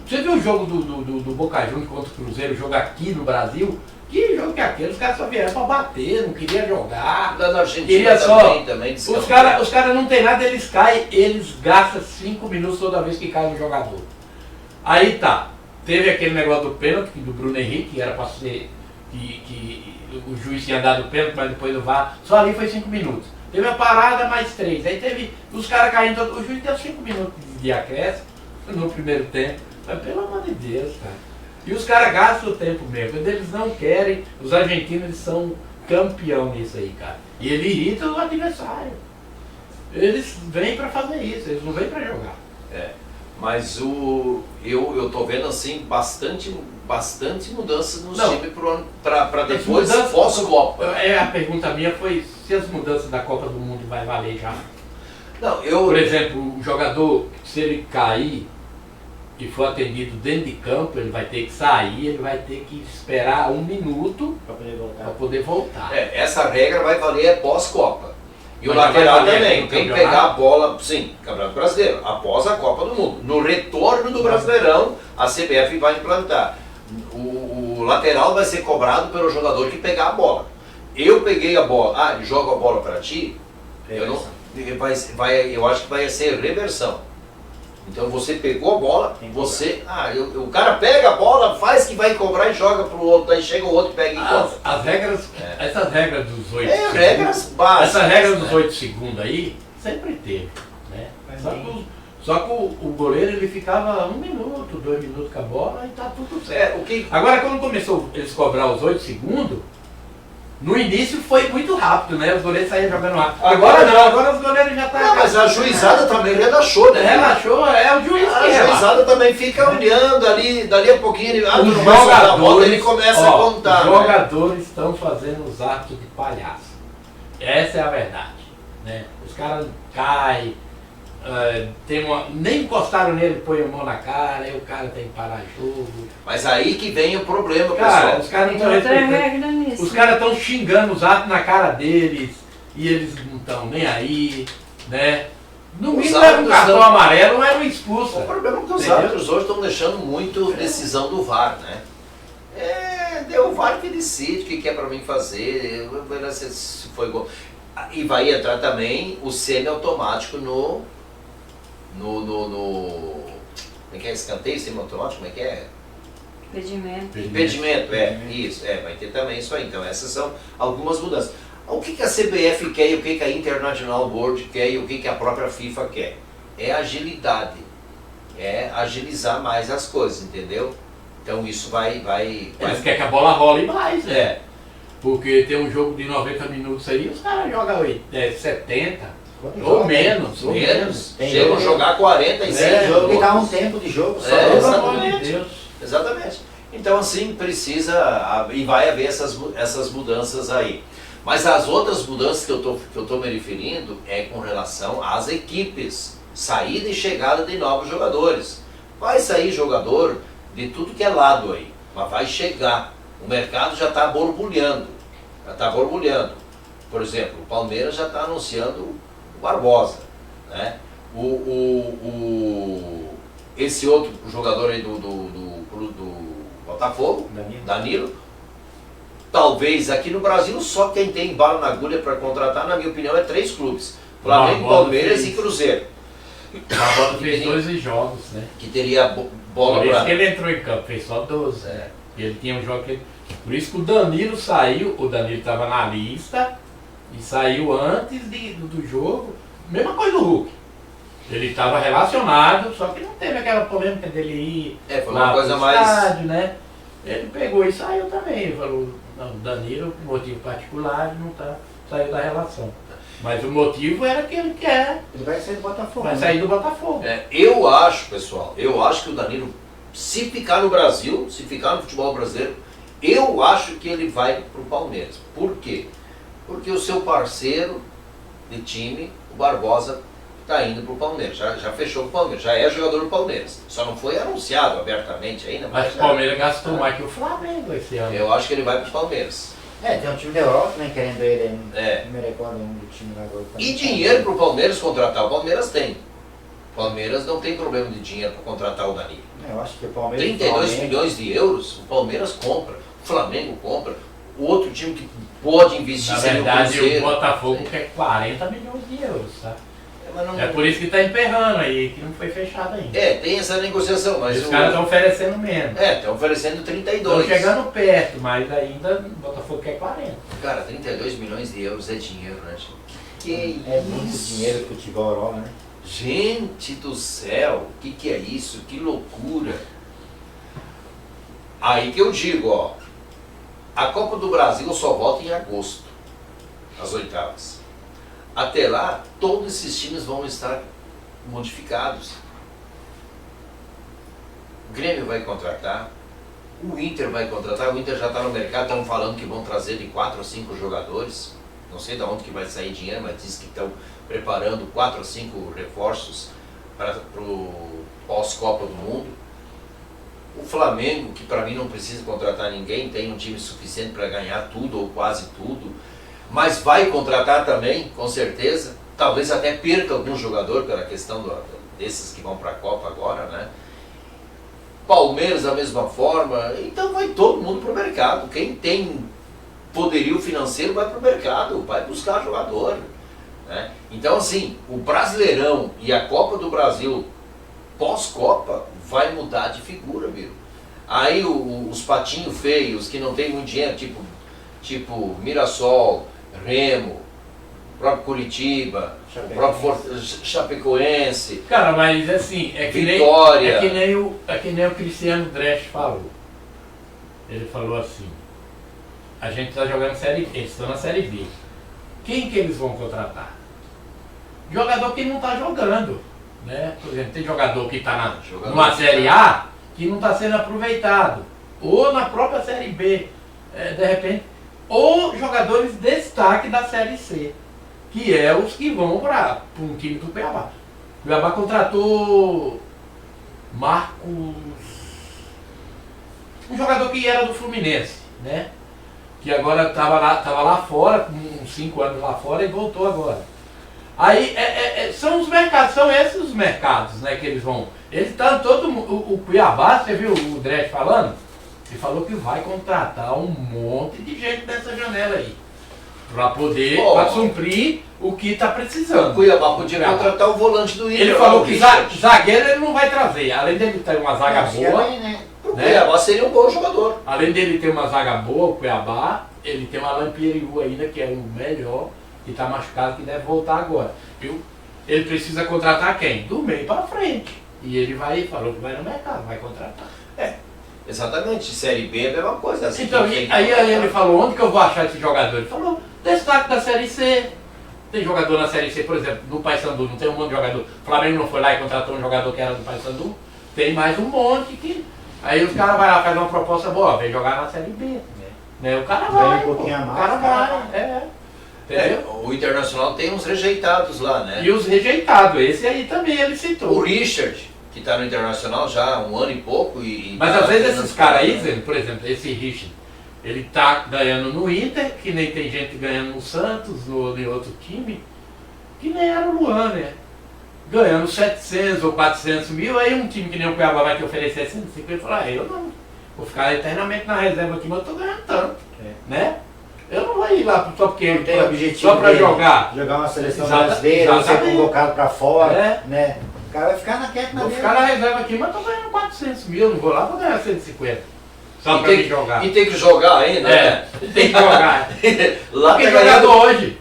Você viu o jogo do Boca Juniors contra o Cruzeiro, jogo aqui no Brasil? Que jogo que é aquele? Os caras só vieram pra bater, não queriam jogar. Da Argentina Queria também Os caras não tem nada, eles caem, eles gastam 5 minutos toda vez que cai um jogador. Aí tá. Teve aquele negócio do pênalti do Bruno Henrique, que era para ser que o juiz tinha dado o pênalti, mas depois do VAR, só ali foi 5 minutos. Teve a parada, mais 3. Aí teve os caras caindo, o juiz deu 5 minutos de acréscimo no primeiro tempo. Mas pelo amor de Deus, cara. E os caras gastam o tempo mesmo, eles não querem, os argentinos eles são campeão nisso aí, cara. E ele irrita o adversário. Eles vêm para fazer isso, eles não vêm para jogar. É. Mas eu tô vendo assim bastante mudanças nos times para depois pós-Copa. A pergunta minha foi se as mudanças da Copa do Mundo vai valer já. Não, Por exemplo, o jogador, se ele cair e for atendido dentro de campo, ele vai ter que sair, ele vai ter que esperar 1 minuto para poder voltar. Essa regra vai valer pós-Copa. E o Mas lateral vai valer também, no quem campeonato? pegar a bola, sim, Campeonato Brasileiro, após a Copa do Mundo. No retorno do Brasileirão, a CBF vai implantar. O lateral vai ser cobrado pelo jogador que pegar a bola. Eu peguei a bola, jogo a bola para ti, eu acho que vai ser reversão. Então você pegou a bola, o cara pega a bola, faz que vai cobrar e joga pro outro, aí chega o outro e pega e cobra. As regras, essas regras dos 8 segundos, regras básicas. Essa regra dos 8 segundos aí, sempre teve, né? Só que o goleiro ele ficava 1 minuto, 2 minutos com a bola e tá tudo certo. Agora quando começou eles cobrar os 8 segundos, no início foi muito rápido, né? Os goleiros saíam jogando rápido. Agora não, agora os goleiros já estão... Não, mas a juizada também relaxou, né? Relaxou, é o juiz que A juizada também fica olhando ali, dali a pouquinho, ele os vai soltar a bola, jogadores, ele começa a contar. Os jogadores estão fazendo os atos de palhaço. Essa é a verdade, né? Os caras caem, nem encostaram nele, põe a mão na cara, aí o cara tem que parar o jogo. Mas aí que vem o problema, Cara, pessoal. os caras não estão Outra respeitando. regra nisso. Os caras estão xingando os atos na cara deles e eles não estão nem aí, né? No mínimo era um cartão amarelo, não era um expulso. O problema é que os Entendeu? árbitros hoje estão deixando muito decisão do VAR, né? Deu o VAR que decide o que é para mim fazer, se foi gol. E vai entrar também o semiautomático no como é que é? Escanteio semiautomático, como é que é? Impedimento. Impedimento, isso, vai ter também isso aí. Então essas são algumas mudanças. O que a CBF quer e o que a International Board quer e o que a própria FIFA quer? É agilidade, é agilizar mais as coisas, entendeu? Então isso vai... Eles querem que a bola role mais, né? Porque tem um jogo de 90 minutos aí, os caras jogam 70. Ou menos. Chegam a jogar 45 jogo que jogos. dá um tempo de jogo só. Exatamente. Exatamente. Então assim, precisa, e vai haver essas mudanças aí. Mas as outras mudanças que eu tô me referindo é com relação às equipes. Saída e chegada de novos jogadores. Vai sair jogador de tudo que é lado aí, mas vai chegar. O mercado já está borbulhando. por exemplo, o Palmeiras já está anunciando o Barbosa, né? Esse outro jogador aí do Botafogo, Danilo, talvez aqui no Brasil só quem tem bala na agulha para contratar, na minha opinião, é 3 clubes: Flamengo, Palmeiras e Cruzeiro. Barbosa fez 12 jogos, né? Que teria bola por isso para... que ele entrou em campo, fez só 12. Ele tinha um jogo que... Por isso que o Danilo saiu, o Danilo estava na lista e saiu antes do jogo. Mesma coisa do Hulk. Ele estava relacionado, só que não teve aquela polêmica dele ir foi uma coisa mais... estádio, né? Ele pegou e saiu também. Ele falou, não, o Danilo, por motivo particular, não tá, saiu da relação. Mas o motivo era que ele quer. Ele vai sair do Botafogo. Vai sair do Botafogo. Eu acho, pessoal, que o Danilo, se ficar no Brasil, se ficar no futebol brasileiro, eu acho que ele vai pro Palmeiras. Por quê? Porque o seu parceiro de time, o Barbosa, está indo pro Palmeiras. Já fechou com o Palmeiras, já é jogador do Palmeiras. Só não foi anunciado abertamente ainda. Mas o Palmeiras gastou mais que o Flamengo esse ano. Eu acho que ele vai pro Palmeiras. Tem um time da Europa, né, querendo ele, não me recordo um do time da Europa. E dinheiro pro Palmeiras contratar, o Palmeiras tem. O Palmeiras não tem problema de dinheiro para contratar o Danilo. Eu acho que o Palmeiras... 32 milhões de euros, o Palmeiras compra, o Flamengo compra, o outro time que pode investir... Na verdade, o Botafogo quer 40 milhões de euros, tá? É por isso que está emperrando aí, que não foi fechado ainda. Tem essa negociação, mas... Os caras estão oferecendo menos. Estão oferecendo 32. Estão chegando perto, mas ainda o Botafogo quer 40. Cara, 32 milhões de euros é dinheiro, né, gente? Que é muito dinheiro que o futebol rola, né? Gente do céu, o que é isso? Que loucura! Aí que eu digo, a Copa do Brasil só volta em agosto, as oitavas. Até lá, todos esses times vão estar modificados. O Grêmio vai contratar, o Inter vai contratar, o Inter já está no mercado, estão falando que vão trazer de 4 ou 5 jogadores. Não sei de onde que vai sair dinheiro, mas diz que estão preparando 4 ou 5 reforços para o pós-Copa do Mundo. O Flamengo, que para mim não precisa contratar ninguém, tem um time suficiente para ganhar tudo ou quase tudo, mas vai contratar também, com certeza. Talvez até perca algum jogador pela questão desses que vão para a Copa agora, né? Palmeiras da mesma forma. Então vai todo mundo para o mercado. Quem tem poderio financeiro vai para o mercado, vai buscar jogador, né? Então assim, o Brasileirão e a Copa do Brasil pós-Copa vai mudar de figura, viu? Aí os patinhos feios que não tem muito dinheiro, tipo Mirassol, Remo, próprio Curitiba, o próprio Chapecoense. Cara, mas assim, Vitória. É que nem o Cristiano Dresch falou. Ele falou assim, a gente está jogando Série B, eles estão na Série B. Quem que eles vão contratar? Jogador que não está jogando, né? Por exemplo, tem jogador que está numa Série A que não está sendo aproveitado, ou na própria Série B, de repente, ou jogadores destaque da Série C, que é os que vão para um time do Cuiabá. O Cuiabá contratou Marcos, um jogador que era do Fluminense, né? Que agora estava lá fora, com uns 5 anos lá fora e voltou agora. Aí são os mercados, são esses os mercados, né, que eles vão. Eles estão todo o Cuiabá, você viu o Dresch falando? Ele falou que vai contratar um monte de gente nessa janela aí. Para poder, para suprir o que está precisando. O Cuiabá podia contratar o volante do Inter. Ele falou que zagueiro ele não vai trazer, além dele ter uma zaga boa. O Cuiabá seria um bom jogador. Além dele ter uma zaga boa, o Cuiabá, ele tem o Alan Pierrot ainda, que é o melhor, que está machucado, que deve voltar agora. Viu? Ele precisa contratar quem? Do meio para frente. E ele falou que vai no mercado, vai contratar. Exatamente, Série B é a mesma coisa. Assim, então, aí ele falou, onde que eu vou achar esse jogador? Ele falou, destaque da Série C. Tem jogador na Série C, por exemplo, no Paysandu, não tem um monte de jogador. O Flamengo não foi lá e contratou um jogador que era do Paysandu. Tem mais um monte que... Aí os caras vão lá, fazem uma proposta boa, vem jogar na Série B. Né? O cara vai, o cara vai. Entendeu? O Internacional tem uns rejeitados lá, né? E os rejeitados, esse aí também ele citou. O Richard, que está no Internacional já há 1 ano e pouco. Mas às vezes esses caras aí, por exemplo, esse Richard, Ele tá ganhando no Inter, que nem tem gente ganhando no Santos ou em outro time, que nem era o Luan, né? Ganhando 700 ou 400 mil, aí um time que nem o Cuiabá vai te oferecer 150, falar, eu não, vou ficar eternamente na reserva aqui, mas eu tô ganhando tanto, né? Eu não vou ir lá só porque Não tem objetivo só pra jogar. Jogar uma seleção Exata- brasileira, ser exatamente. convocado pra fora, É. né? O cara vai ficar na quieta na Vou dele. ficar na reserva aqui, mas tô ganhando 400 mil, não vou lá pra ganhar 150. Só pra me jogar. E tem que jogar ainda, né? Tem que jogar. Lá Porque tá ganhando. jogador hoje,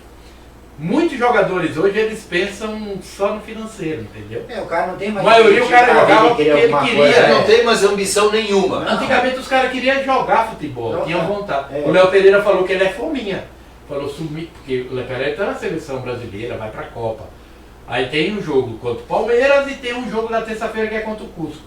muitos jogadores hoje, eles pensam só no financeiro, entendeu? O cara não tem mais. A maioria o cara objetivo na vida, jogava porque ele alguma queria, coisa, Ele não né? tem mais ambição nenhuma. Antigamente os caras queriam jogar futebol, Não, tinham é. vontade. É. O Léo Pereira falou que ele é fominha. Falou sumir, porque o Léo Pereira tá na seleção brasileira, vai pra Copa. Aí tem um jogo contra o Palmeiras e tem um jogo na terça-feira que é contra o Cusco.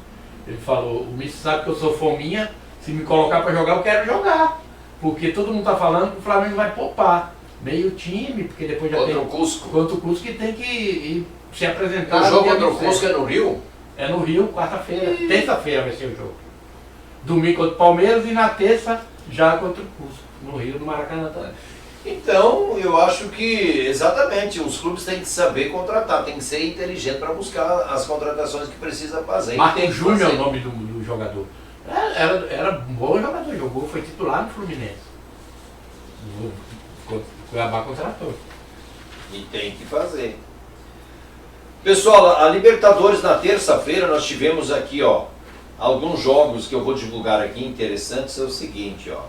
Ele falou, o Mister sabe que eu sou fominha, se me colocar pra jogar, eu quero jogar. Porque todo mundo tá falando que o Flamengo vai poupar meio time, porque depois já Contra tem o Cusco. contra o Cusco que tem que ir se apresentar. O jogo no dia contra o 27. Cusco é no Rio? É no Rio, quarta-feira. Terça-feira vai ser o jogo. Domingo contra o Palmeiras e na terça já contra o Cusco. No Rio, no Maracanã também. Então, eu acho que, exatamente, os clubes têm que saber contratar, tem que ser inteligente para buscar as contratações que precisa fazer. Tem Marcos que Júnior é fazer. o nome do jogador. Era um bom jogador, jogou, foi titular no Fluminense. O Cuiabá contratou. E tem que fazer. Pessoal, a Libertadores na terça-feira nós tivemos aqui, ó, alguns jogos que eu vou divulgar aqui interessantes. É o seguinte, ó.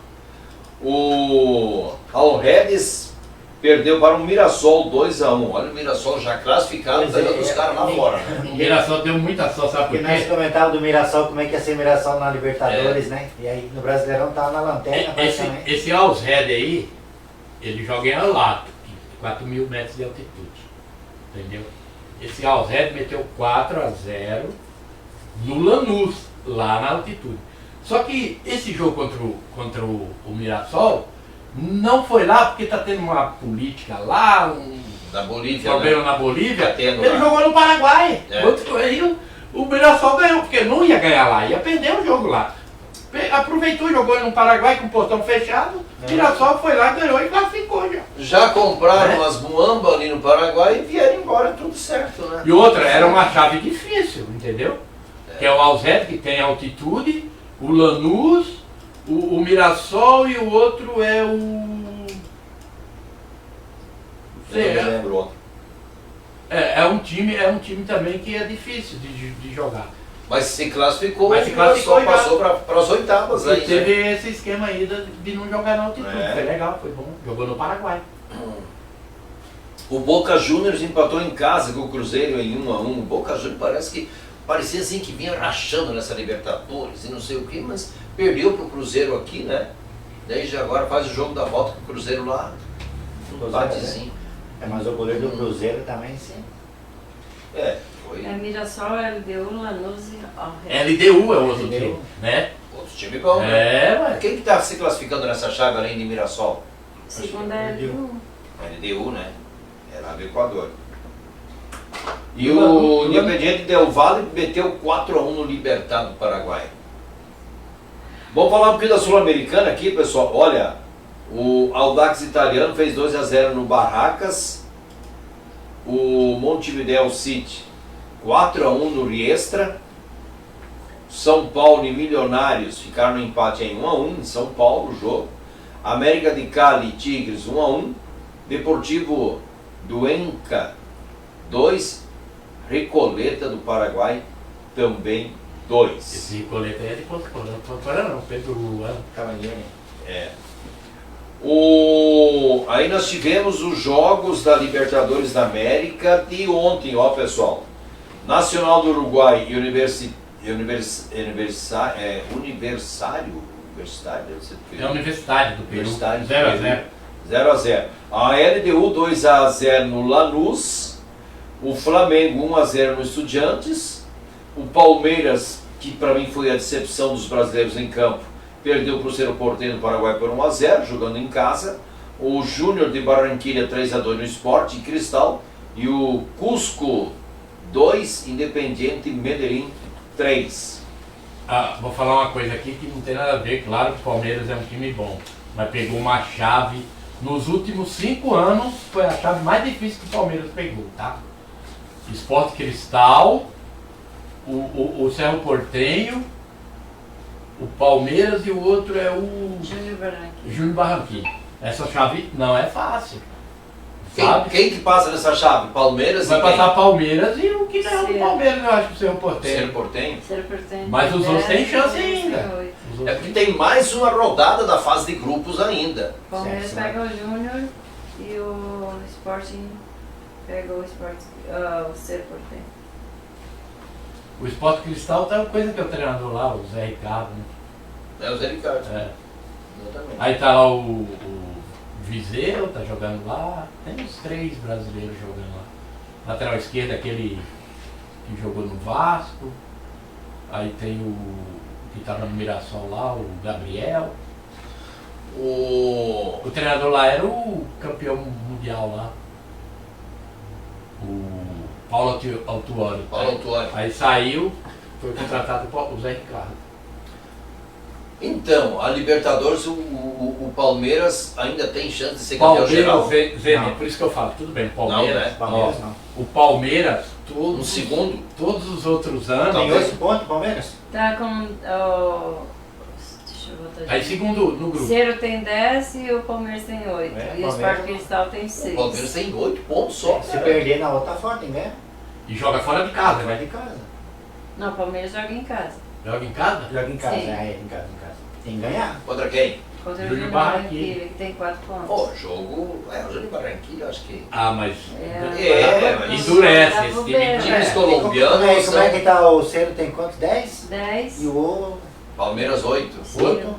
O Alredes perdeu para o Mirassol 2-1. Olha o Mirassol já classificado, Pois tá é, dando os caras lá fora, né? O Mirassol deu muita sorte, sabe por Porque nós quê? comentávamos do Mirassol, como é que ia ser o Mirassol na Libertadores, né? E aí no Brasileirão tava na lanterna, praticamente. Esse Alzred aí, ele joga em Alato, 4.000 metros de altitude. Entendeu? Esse Alzred meteu 4-0 no Lanús, lá na altitude. Só que esse jogo contra o Mirassol não foi lá porque está tendo uma política lá, um Da Bolívia, problema né? na Bolívia. Tá tendo Ele lá. jogou no Paraguai. É. Aí o Mirassol ganhou, porque não ia ganhar lá, ia perder o jogo lá. Aproveitou, jogou no Paraguai com o portão fechado. O Mirassol foi lá, ganhou e classificou já. Já compraram É. umas muambas ali no Paraguai e vieram embora, tudo certo, né? E outra, era uma chave difícil, entendeu? Que é o Alzred, que tem altitude, o Lanús, o Mirassol e o outro é o... Eu não lembro outro. É um time também que é difícil de jogar. Mas se classificou, Mas se o Mirassol classificou já. passou para as oitavas E aí, teve né? esse esquema aí de não jogar na altitude. É. Foi legal, foi bom. Jogou no Paraguai. O Boca Juniors empatou em casa com o Cruzeiro em 1-1. O Boca Juniors parecia assim que vinha rachando nessa Libertadores e não sei o que, mas perdeu pro Cruzeiro aqui, né? Daí já agora faz o jogo da volta com o Cruzeiro lá. Um empatezinho. Mas o goleiro do Cruzeiro também, sim. É, foi É Mirassol, LDU, Lanús e Alredes. LDU é o outro LDU. time, né? outro time bom, né? É, ué. Quem que tá se classificando nessa chave além de Mirassol? Segunda é LDU. LDU, né? É lá do Equador. E Lula- o Lula- Independiente Del Valle meteu 4-1 no Libertad do Paraguai. Vamos falar um pouquinho da Sul-Americana aqui, pessoal. Olha, o Audax Italiano fez 2-0 no Barracas. O Montevideo City 4-1 no Riestra. São Paulo e Milionários ficaram no empate em 1-1 em São Paulo, o jogo. América de Cali e Tigres 1-1. Deportivo Duenca 2. Recoleta do Paraguai também 2. Esse colete aí é de Porto não, Pedro Luan. Cavalieri. Aí nós tivemos os jogos da Libertadores da América de ontem, ó pessoal. Nacional do Uruguai e Universitário, É a Universidade do Peru. Universidade do 0-0. 0-0. A LDU 2-0 no Lanús. O Flamengo 1-0 no Estudiantes. O Palmeiras, que para mim foi a decepção dos brasileiros em campo, perdeu para o Cerro Porteño do Paraguai por 1-0, jogando em casa. O Júnior de Barranquilla 3-2 no Sport e Cristal. E o Cusco 2, Independiente Medellín 3. Vou falar uma coisa aqui que não tem nada a ver, claro que o Palmeiras é um time bom, mas pegou uma chave, nos últimos 5 anos, foi a chave mais difícil que o Palmeiras pegou, tá? Sport Cristal, o Cerro Porteño, o Palmeiras e o outro é o Júnior Barranquilla. Essa chave não é fácil. Sabe? Quem que passa nessa chave? Palmeiras Vai e quem? passar Palmeiras e o que não é o Palmeiras, eu acho que o Cerro Porteño. Cerro Porteño? Mas os outros têm chance ainda. Os É outros porque tem mais uma rodada da fase de grupos ainda. O Palmeiras Certo. pega o Júnior e o Sporting pega o Cerro Porteño. O Sport Cristal tá uma coisa que é o treinador lá, o Zé Ricardo, né? É o Zé Ricardo. É. Exatamente. Aí tá lá o Viseu, tá jogando lá. Tem uns 3 brasileiros jogando lá. Lateral esquerdo, aquele que jogou no Vasco. Aí tem o que tá no Mirassol lá, o Gabriel. O treinador lá era o campeão mundial lá. O Paulo Autuori. Paulo Autuori. Aí saiu, foi contratado o Zé Ricardo. Então, a Libertadores, o Palmeiras ainda tem chance de ser campeão geral? Palmeiras, Não. por isso que eu falo, tudo bem, Não, Palmeiras. né? Palmeiras ó, não. O Palmeiras, Um segundo? todos os outros anos. Tá. Tem 8 pontos, Palmeiras? Tá com deixa eu botar Aí aqui. segundo no O grupo. Cerro tem 10 e o Palmeiras tem 8. É, E o Palmeiras- Sport Cristal tem O 6. Palmeiras tem 8 pontos só. Se cara. perder na outra, tá forte, tem ganha. E joga fora de casa, Vai né? de casa. Não, o Palmeiras joga em casa. Joga em casa? Joga em casa, Sim. em casa. Tem que ganhar. Contra quem? Contra o Júnior Júnior Barranquilla. Barranquilla, que tem 4 pontos. Pô, jogo. O Júnior Barranquilla, eu acho que. Ah, mas. Mas- Endurece Dá esse pro time. Belo. Times É. colombianos Como é são. que tá o Cero? Tem quantos? 10? 10. E o Palmeiras 8.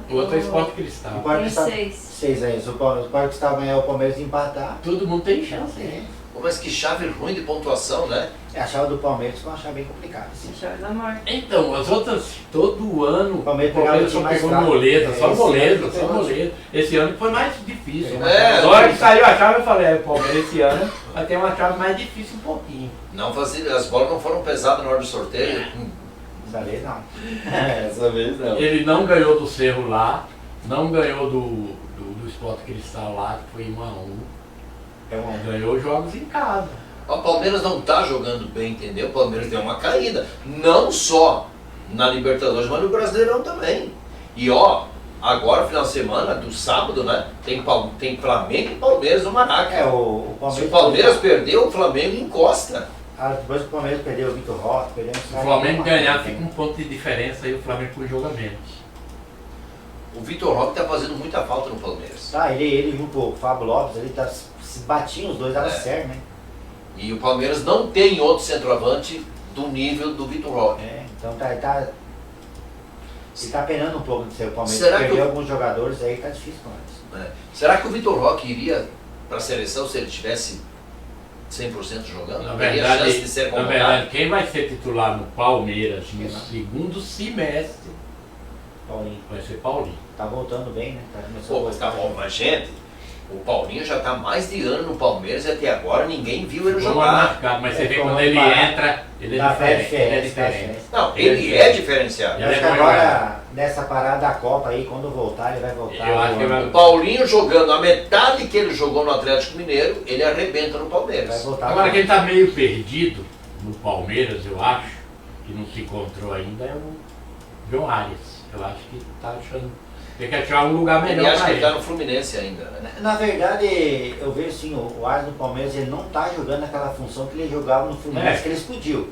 O outro é Sport Cristal. Parque Tem está- 6. 6 aí. Se o Parque está ganhar o Palmeiras e empatar, Todo mundo tem chance. é. Pô, mas que chave ruim de pontuação, né? É a chave do Palmeiras que eu achar bem complicada. Assim. Chave da morte. Então, as outras, todo ano, O Palmeiras pegava o time só mais pegou fraco. moleza, só Esse moleza, ano só pegou- moleza. Esse ano foi mais difícil. É, Na hora que saiu a chave, eu falei, o Palmeiras esse ano vai ter uma chave mais difícil um pouquinho. Não fazia, as bolas não foram pesadas na hora do sorteio. Dessa vez não. Essa vez não. Ele não ganhou do Cerro lá, não ganhou do Sport Cristal lá, que foi 1-1. É um Ganhou jogos em casa. O Palmeiras não tá jogando bem, entendeu? O Palmeiras deu uma caída. Não só na Libertadores, mas no Brasileirão também. E ó, agora, final de semana, do sábado, né? Tem Flamengo e Palmeiras no Maraca. o Se Palmeiras. o Palmeiras perdeu, o Flamengo encosta. Depois que o Palmeiras perdeu o Vitor Roque, perdeu Se o Flamengo ganhar, fica um ponto de diferença e o Flamengo com jogo a menos. O Vitor Roque tá fazendo muita falta no Palmeiras. Tá, ele junto com o Fábio Lopes, ele tá, se batiam os dois, dava certo, né? E o Palmeiras não tem outro centroavante do nível do Vitor Roque. Então ele tá penando um pouco de ser o Palmeiras. Será que Perdeu o- alguns jogadores aí, tá difícil com eles. Né? Será que o Vitor Roque iria para a seleção se ele tivesse 100% jogando? Na Teria verdade, chance de ser na convocado? verdade, quem vai ser titular no Palmeiras no Quem não? segundo semestre Paulinho, vai ser Paulinho. tá voltando bem, né? Tá começando Pô, a mas tá voltar. bom, mas gente, o Paulinho já tá mais de ano no Palmeiras e até agora ninguém viu ele Vamos jogar. marcar, mas você vê quando ele entra, ele é Dá fé diferente. Ele é diferença, diferente. Não, ele é diferenciado. Eu acho Ele que é bom agora, nessa parada da Copa aí, quando voltar, ele vai voltar. Eu acho que voando. O Paulinho jogando a metade que ele jogou no Atlético Mineiro, ele arrebenta no Vai Palmeiras. voltar. Agora quem tá meio perdido no Palmeiras, eu acho, que não se encontrou ainda, é o João Arias. Eu acho que tá achando. Tem que achar um lugar Ele melhor acha pra que ele. ele tá no Fluminense ainda, né? Na verdade, eu vejo assim, o Arias no Palmeiras, ele não tá jogando aquela função que ele jogava no Fluminense, É. que ele explodiu.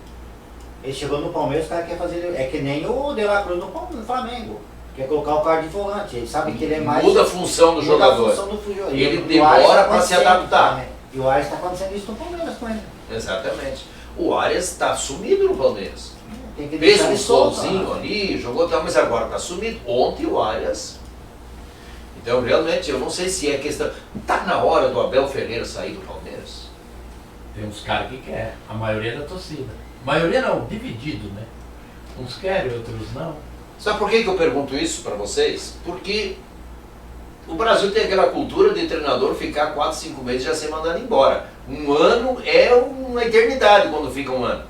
Ele chegou no Palmeiras, o cara quer fazer. É que nem o De La Cruz no Flamengo. Quer colocar o cara de volante. Ele sabe que ele é mais. Muda a função do muda a jogador. função do jogador. Ele E o demora Arias tá pra se acontecendo, adaptar. né? E o Arias está acontecendo isso no Palmeiras com ele. Exatamente. O Arias está sumido no Palmeiras. Tem que Fez deixar um ele solto. solzinho né? ali, jogou tal, mas agora está sumido. Ontem o Arias. Então realmente eu não sei se é questão. Tá na hora do Abel Ferreira sair do Palmeiras? Tem uns caras que querem, a maioria da torcida. Maioria não, dividido, né? Uns querem, outros não. Sabe por que eu pergunto isso para vocês? Porque o Brasil tem aquela cultura de treinador ficar 4, 5 meses e já ser mandado embora. Um ano é uma eternidade quando fica um ano.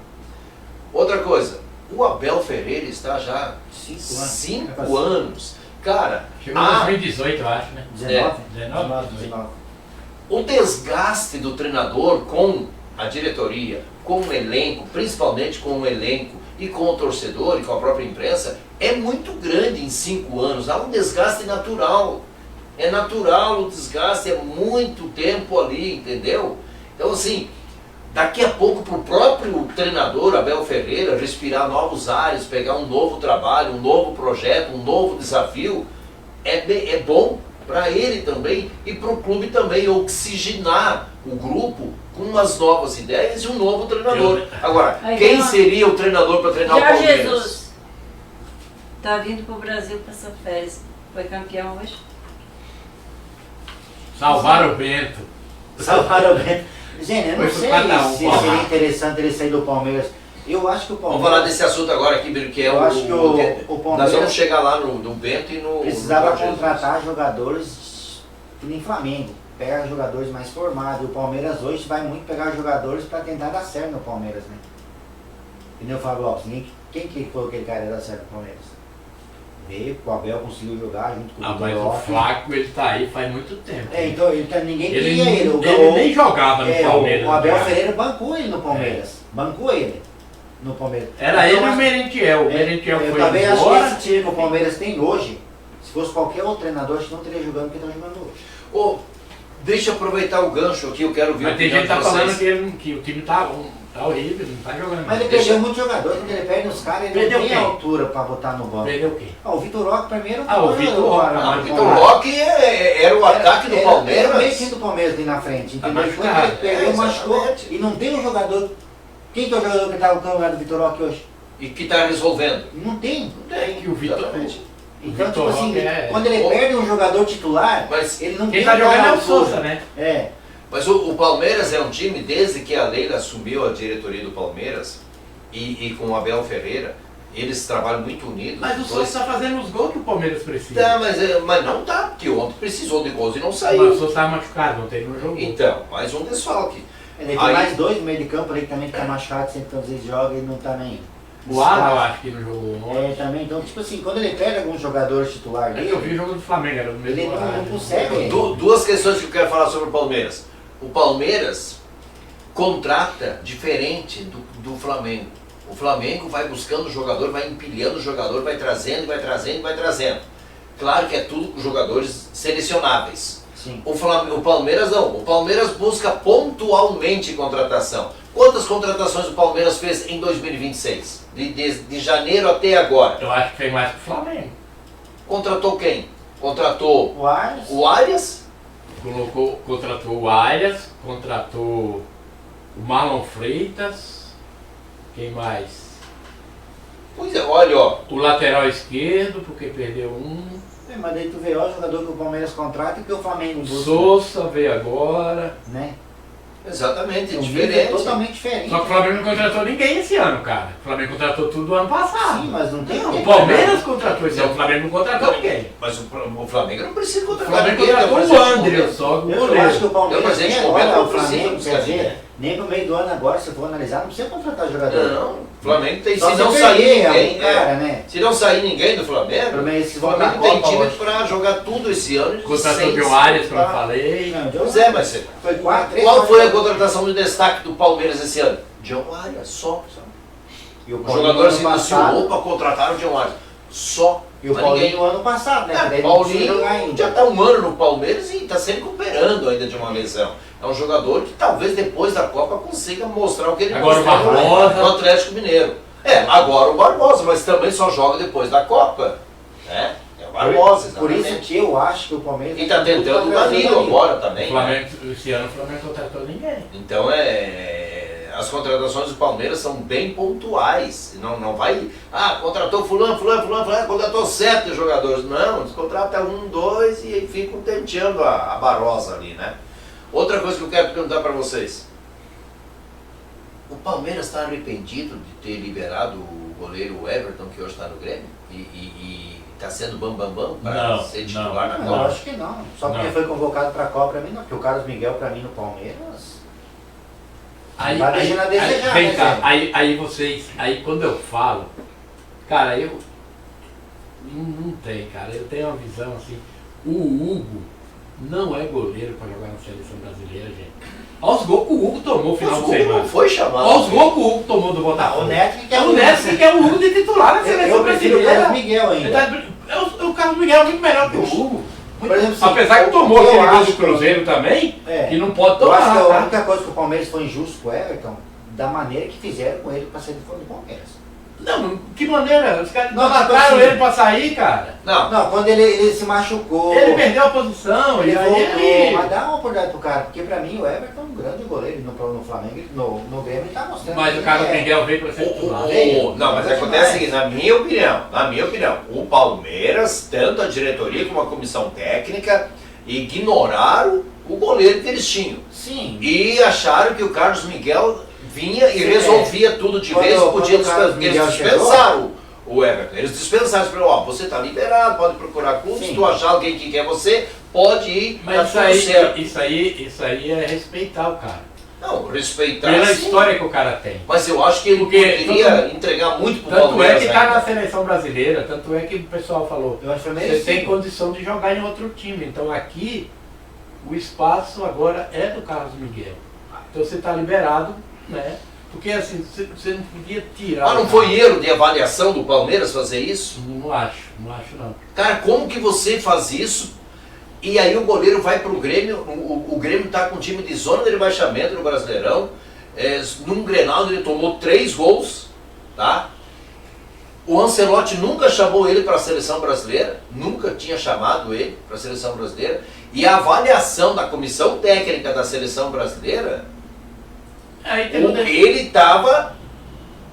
Outra coisa, O Abel Ferreira está já 5 anos. Cara, chegou em 2018, eu acho, né? 19? 19. o desgaste do treinador com a diretoria, com o elenco, principalmente com o elenco e com o torcedor e com a própria imprensa, é muito grande em 5 anos. Há um desgaste natural. É natural o desgaste, é muito tempo ali, entendeu? Então assim, daqui a pouco para o próprio treinador Abel Ferreira respirar novos ares, pegar um novo trabalho, um novo projeto, um novo desafio, é bom para ele também e para o clube também oxigenar o grupo com umas novas ideias e um novo treinador. Agora, quem seria o treinador para treinar o Palmeiras? Jesus está vindo para o Brasil para essa férias. Foi campeão hoje? Salvaram o Bento. Salvaram o Bento. Gente, eu não Foi sei pro cada um, se seria interessante ele sair do Palmeiras. Eu acho que o Palmeiras... Vamos falar desse assunto agora aqui, que é Eu acho que o nós Palmeiras vamos chegar lá no Bento e no... precisava no Jesus. contratar jogadores que nem Flamengo. Pegar jogadores mais formados. E o Palmeiras hoje vai muito pegar jogadores para tentar dar certo no Palmeiras, né? E nem o Fábio Lopes. Quem que foi aquele cara que dar certo no Palmeiras? Veio, o Abel conseguiu jogar junto com o Ah, mas o Lopes. Flaco, ele tá aí faz muito tempo. Então ninguém Ele, queria ele. ele nem jogava no Palmeiras. O Abel né? Ferreira bancou ele no Palmeiras. Bancou ele no Palmeiras. Era ele e o acho- Merentiel. O Merentiel eu foi também acho que embora. esse time que o Palmeiras tem hoje, se fosse qualquer outro treinador, acho que não teria jogando o que está jogando hoje. Ô, deixa eu aproveitar o gancho aqui, eu quero ver Mas o tem opinião gente que de tá vocês. falando que o time tá horrível, não tá jogando. Mas ele Deixa- perdeu muito jogador, quando ele perde os caras, ele Perdeu não tem quem? altura para botar no banco. Perdeu o quê? O Vitor Roque primeiro. Ah, o Vitor Roque. Ah, o Vitor Roque era o ataque do Era o meio Palmeiras. time do Palmeiras ali na frente, Tá entendeu? Quando machucado. ele perdeu, machucou. exatamente. E não tem um jogador. Quem que é o jogador que está no lugar do Vitor Roque hoje? E que está resolvendo. Não tem. É que o Vitor. Exatamente. Então, Vitor tipo assim, Roque é- quando ele perde um jogador titular, Mas, ele não Quem tem tá jogando é o altura. Souza, né? É. mas o Palmeiras é um time, desde que a Leila assumiu a diretoria do Palmeiras e com o Abel Ferreira, eles trabalham muito unidos. Mas o os Souza tá fazendo os gols que o Palmeiras precisa. Tá, mas não tá, porque ontem precisou de gols e não Mas o saiu. Souza tava machucado, não teve no jogo. Então, mais um desfalque. Ele tem Aí- mais dois no meio de campo ali que também tá machucado, sempre que às vezes joga e não tá nem. O Alan, eu acho que não jogou ontem. É, também. Então, tipo assim, quando ele pega alguns jogadores titular É que eu vi o dele, jogo do Flamengo, era no mesmo ele não horário. consegue. Duas questões que eu quero falar sobre o Palmeiras. O Palmeiras contrata diferente do Flamengo. O Flamengo vai buscando o jogador, vai empilhando o jogador, vai trazendo, vai trazendo, vai trazendo. Claro que é tudo com jogadores selecionáveis. Sim. O Palmeiras não. O Palmeiras busca pontualmente contratação. Quantas contratações o Palmeiras fez em 2026? De janeiro até agora. Eu acho que fez mais que o Flamengo. Contratou quem? Contratou O Arias, o Arias, Contratou o Arias, contratou o Marlon Freitas. Quem mais? pois é, olha, ó. O lateral esquerdo, porque perdeu um. mas daí tu vê, ó, o jogador que o Palmeiras contrata e que o Flamengo O busca. Souza veio agora. Né? Exatamente, O nível diferente. é totalmente diferente. Só que o Flamengo não contratou ninguém esse ano, cara. O Flamengo contratou tudo do ano passado. Sim, mas não tem. Não, o Palmeiras contratou esse ano, o Flamengo não contratou Não, ninguém. Mas o Flamengo não precisa O contratar Flamengo ninguém, contratou mas o a gente André comenta. só, o Eu acho que goleiro. o Palmeiras Mas a gente nem comenta, agora, não o Flamengo, precisa, quer dizer, né? nem pro meio do ano agora, se for analisar, não precisa contratar jogador. Não, o Flamengo tem, Só se não se sair perder ninguém, um cara, né? se não sair ninguém do Flamengo, Pelo menos se o voltar Flamengo a tem Copa time hoje. para jogar tudo esse ano. Contratou sem o se Arias, como eu preocupar. falei. Não, Pois é, mas foi 4, qual foi a contratação de destaque do Palmeiras esse ano? John Arias, só. E o O Paulinho jogador ano se passado, iniciou para contratar o John Arias. Só. e o Mas Paulinho ninguém- no ano passado, né? Que daí É, não precisa jogar Paulinho ainda. já está um ano no Palmeiras e está se recuperando ainda de uma lesão. É um jogador que talvez depois da Copa consiga mostrar o que ele Agora o mostrou Barbosa. no Atlético Mineiro. É, agora o Barbosa, mas também só joga depois da Copa. Né? É o Barbosa, Por isso exatamente. que eu acho que o Palmeiras... E está tentando o trazer Danilo agora também. O Né? Flamengo, esse ano o Flamengo não contratou ninguém. Então as contratações do Palmeiras são bem pontuais. Não vai. Ah, contratou fulano, contratou 7 jogadores. Não, eles contratam 1, 2 e aí ficam tenteando a barosa ali, né? Outra coisa que eu quero perguntar para vocês. O Palmeiras está arrependido de ter liberado o goleiro Everton, que hoje está no Grêmio? E está sendo bambambam para Não, ser titular na Não, eu Copa? acho que não. Só porque Não. foi convocado para a Copa, para mim não. Porque o Carlos Miguel, para mim, no Palmeiras... Vai deixando a desejar, vem né, cá, Zé? aí vocês, aí quando eu falo, cara, eu não tem, cara, eu tenho uma visão assim, o Hugo não é goleiro para jogar na seleção brasileira, gente. Olha os gols que o Hugo tomou no final Mas de o Hugo semana. não foi chamado. Olha os gols que o Hugo tomou do Não, Botafogo. o Neto que quer O Neto que quer o Hugo de titular na seleção Eu prefiro o brasileira. Carlos Miguel ainda. O Carlos Miguel é muito melhor que o Hugo. Por exemplo, assim, Apesar que tomou eu aquele gol acho do Cruzeiro também, É. que não pode Eu acho que tomar. a Tá? única coisa que o Palmeiras foi injusto com o Everton, da maneira que fizeram com ele para sair do Palmeiras. Não, que maneira? Os caras Não, mataram assim, ele pra sair, cara. Não, Não, quando ele se machucou, Ele perdeu a posição, ele e aí voltou, ele... mas dá uma oportunidade pro cara, porque pra mim o Everton é um grande goleiro no Flamengo, no Grêmio ele tá mostrando. Mas que o Carlos ele é. Miguel veio pra ser titular. Não, mas acontece o seguinte, na minha opinião, o Palmeiras, tanto a diretoria como a comissão técnica, ignoraram o goleiro que eles tinham. Sim. E acharam que o Carlos Miguel vinha e Sim, resolvia tudo de Quando- vez, quando podia o Carlos eles Miguel dispensaram o Everton. Eles dispensaram, falaram, ó, você está liberado, pode procurar clube, Sim. se tu achar alguém que quer você, pode ir, tá Mas tudo certo. isso aí é respeitar o cara. Não, respeitar Pela sim, história que o cara tem. mas eu acho que ele Porque poderia entregar muito pro Tanto é Palmeiras que tá ainda. na seleção brasileira, tanto é que o pessoal falou, Eu acho que foi você merecido. tem condição de jogar em outro time. Então aqui, o espaço agora é do Carlos Miguel. Então você está liberado, né? Porque assim, você não podia tirar. Mas não o foi cara. erro de avaliação do Palmeiras fazer isso? Não acho não. Cara, como que você faz isso? E aí o goleiro vai pro Grêmio, o Grêmio tá com um time de zona de rebaixamento no Brasileirão. Num Grenal ele tomou 3 gols, tá? O Ancelotti nunca chamou ele para a seleção brasileira, nunca tinha chamado ele para a seleção brasileira. E a avaliação da comissão técnica da seleção brasileira, Aí tem um ele estava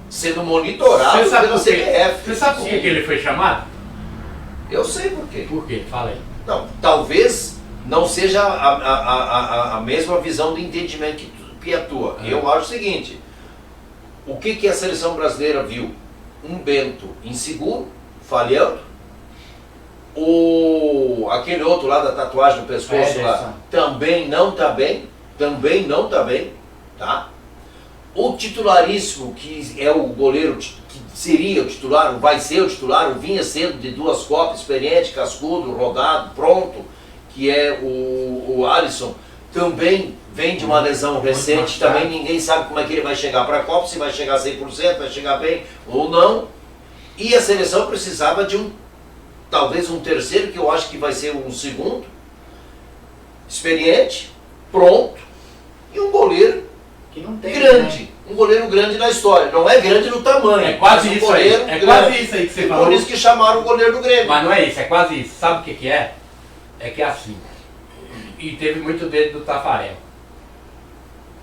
sendo monitorado Você sabe pela por quê? CBF. Você sabe por que ele foi chamado? Eu sei por quê. Por quê? Fala aí. Não, talvez não seja a mesma visão do entendimento que a tua. Eu acho o seguinte, o que a seleção brasileira viu? Um Bento inseguro, falhando, aquele outro lá da tatuagem no pescoço lá, também não está bem, tá? O titularíssimo, que é o goleiro que seria o titular, vai ser o titular, o vinha sendo de 2 Copas, experiente, cascudo, rodado, pronto, que é o Alisson, também vem de uma lesão recente, também ninguém sabe como é que ele vai chegar para a Copa, se vai chegar 100%, vai chegar bem ou não. E a seleção precisava de talvez um terceiro, que eu acho que vai ser um segundo, experiente, pronto, e um goleiro Que não tem, grande, né? um goleiro grande na história. Não é grande no tamanho, É quase mas um isso aí. goleiro É grande. quase isso aí que você E falou. por isso que chamaram o goleiro do Grêmio. Mas não é isso, é quase isso. Sabe o que é? É que é assim. E teve muito dedo do Tafarel.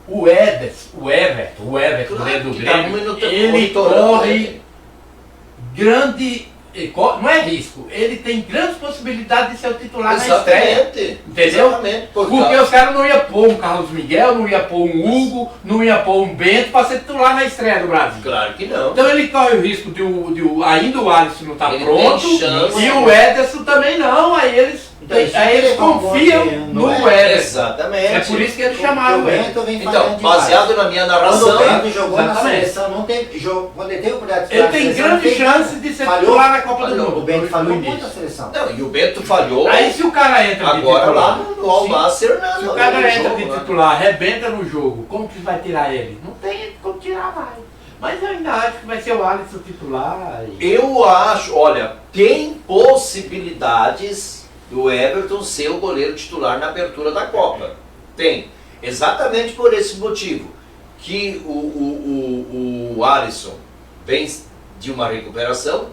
O Everton, Claro, goleiro do que tá Grêmio, muito ele monitorando corre ele. grande. Não é risco, ele tem grandes possibilidades de ser o titular na estreia. Exatamente. Entendeu? Exatamente. Porque os caras não iam pôr um Carlos Miguel, não iam pôr um Hugo, não iam pôr um Bento para ser titular na estreia do Brasil. Claro que não. Então ele corre o risco de ainda o Alisson não estar Ele pronto tem chance. e o Ederson também não, aí eles Então, isso Aí que eles ele falou, confiam que no não Ederson. Exatamente. É por isso que eles Porque chamaram o ele. Bento vem Então, falhando demais. baseado na minha Quando o narração, Bento jogou na Exatamente. seleção, não teve, quando ele teve oportunidade de Ele jogar tem na seleção, grande não teve- chance de ser falhou. titular na Copa do Falhou. O Mundo. Bento falhou no muito início. na seleção. não, e o Bento falhou Aí se o cara entra de agora titular, lá no Almacer, se o cara no entra jogo, de né? titular, arrebenta no jogo, como que vai tirar ele? Não tem como tirar mais. Mas eu ainda acho que vai ser o Alisson titular. Eu acho, olha, tem possibilidades do Everton ser o goleiro titular na abertura da Copa. Tem. Exatamente por esse motivo. Que o Alisson vem de uma recuperação,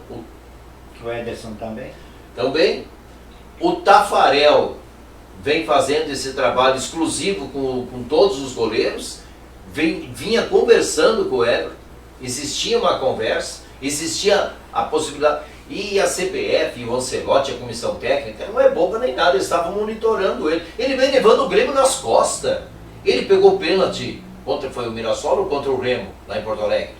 O Ederson também. também. O Tafarel vem fazendo esse trabalho exclusivo com todos os goleiros, vinha conversando com o Everton, existia uma conversa, existia a possibilidade. E a CBF, o Ancelotti, a comissão técnica, não é boba nem nada, eles estavam monitorando ele. Ele vem levando o Grêmio nas costas. Ele pegou pênalti foi o Mirassol ou contra o Remo, lá em Porto Alegre?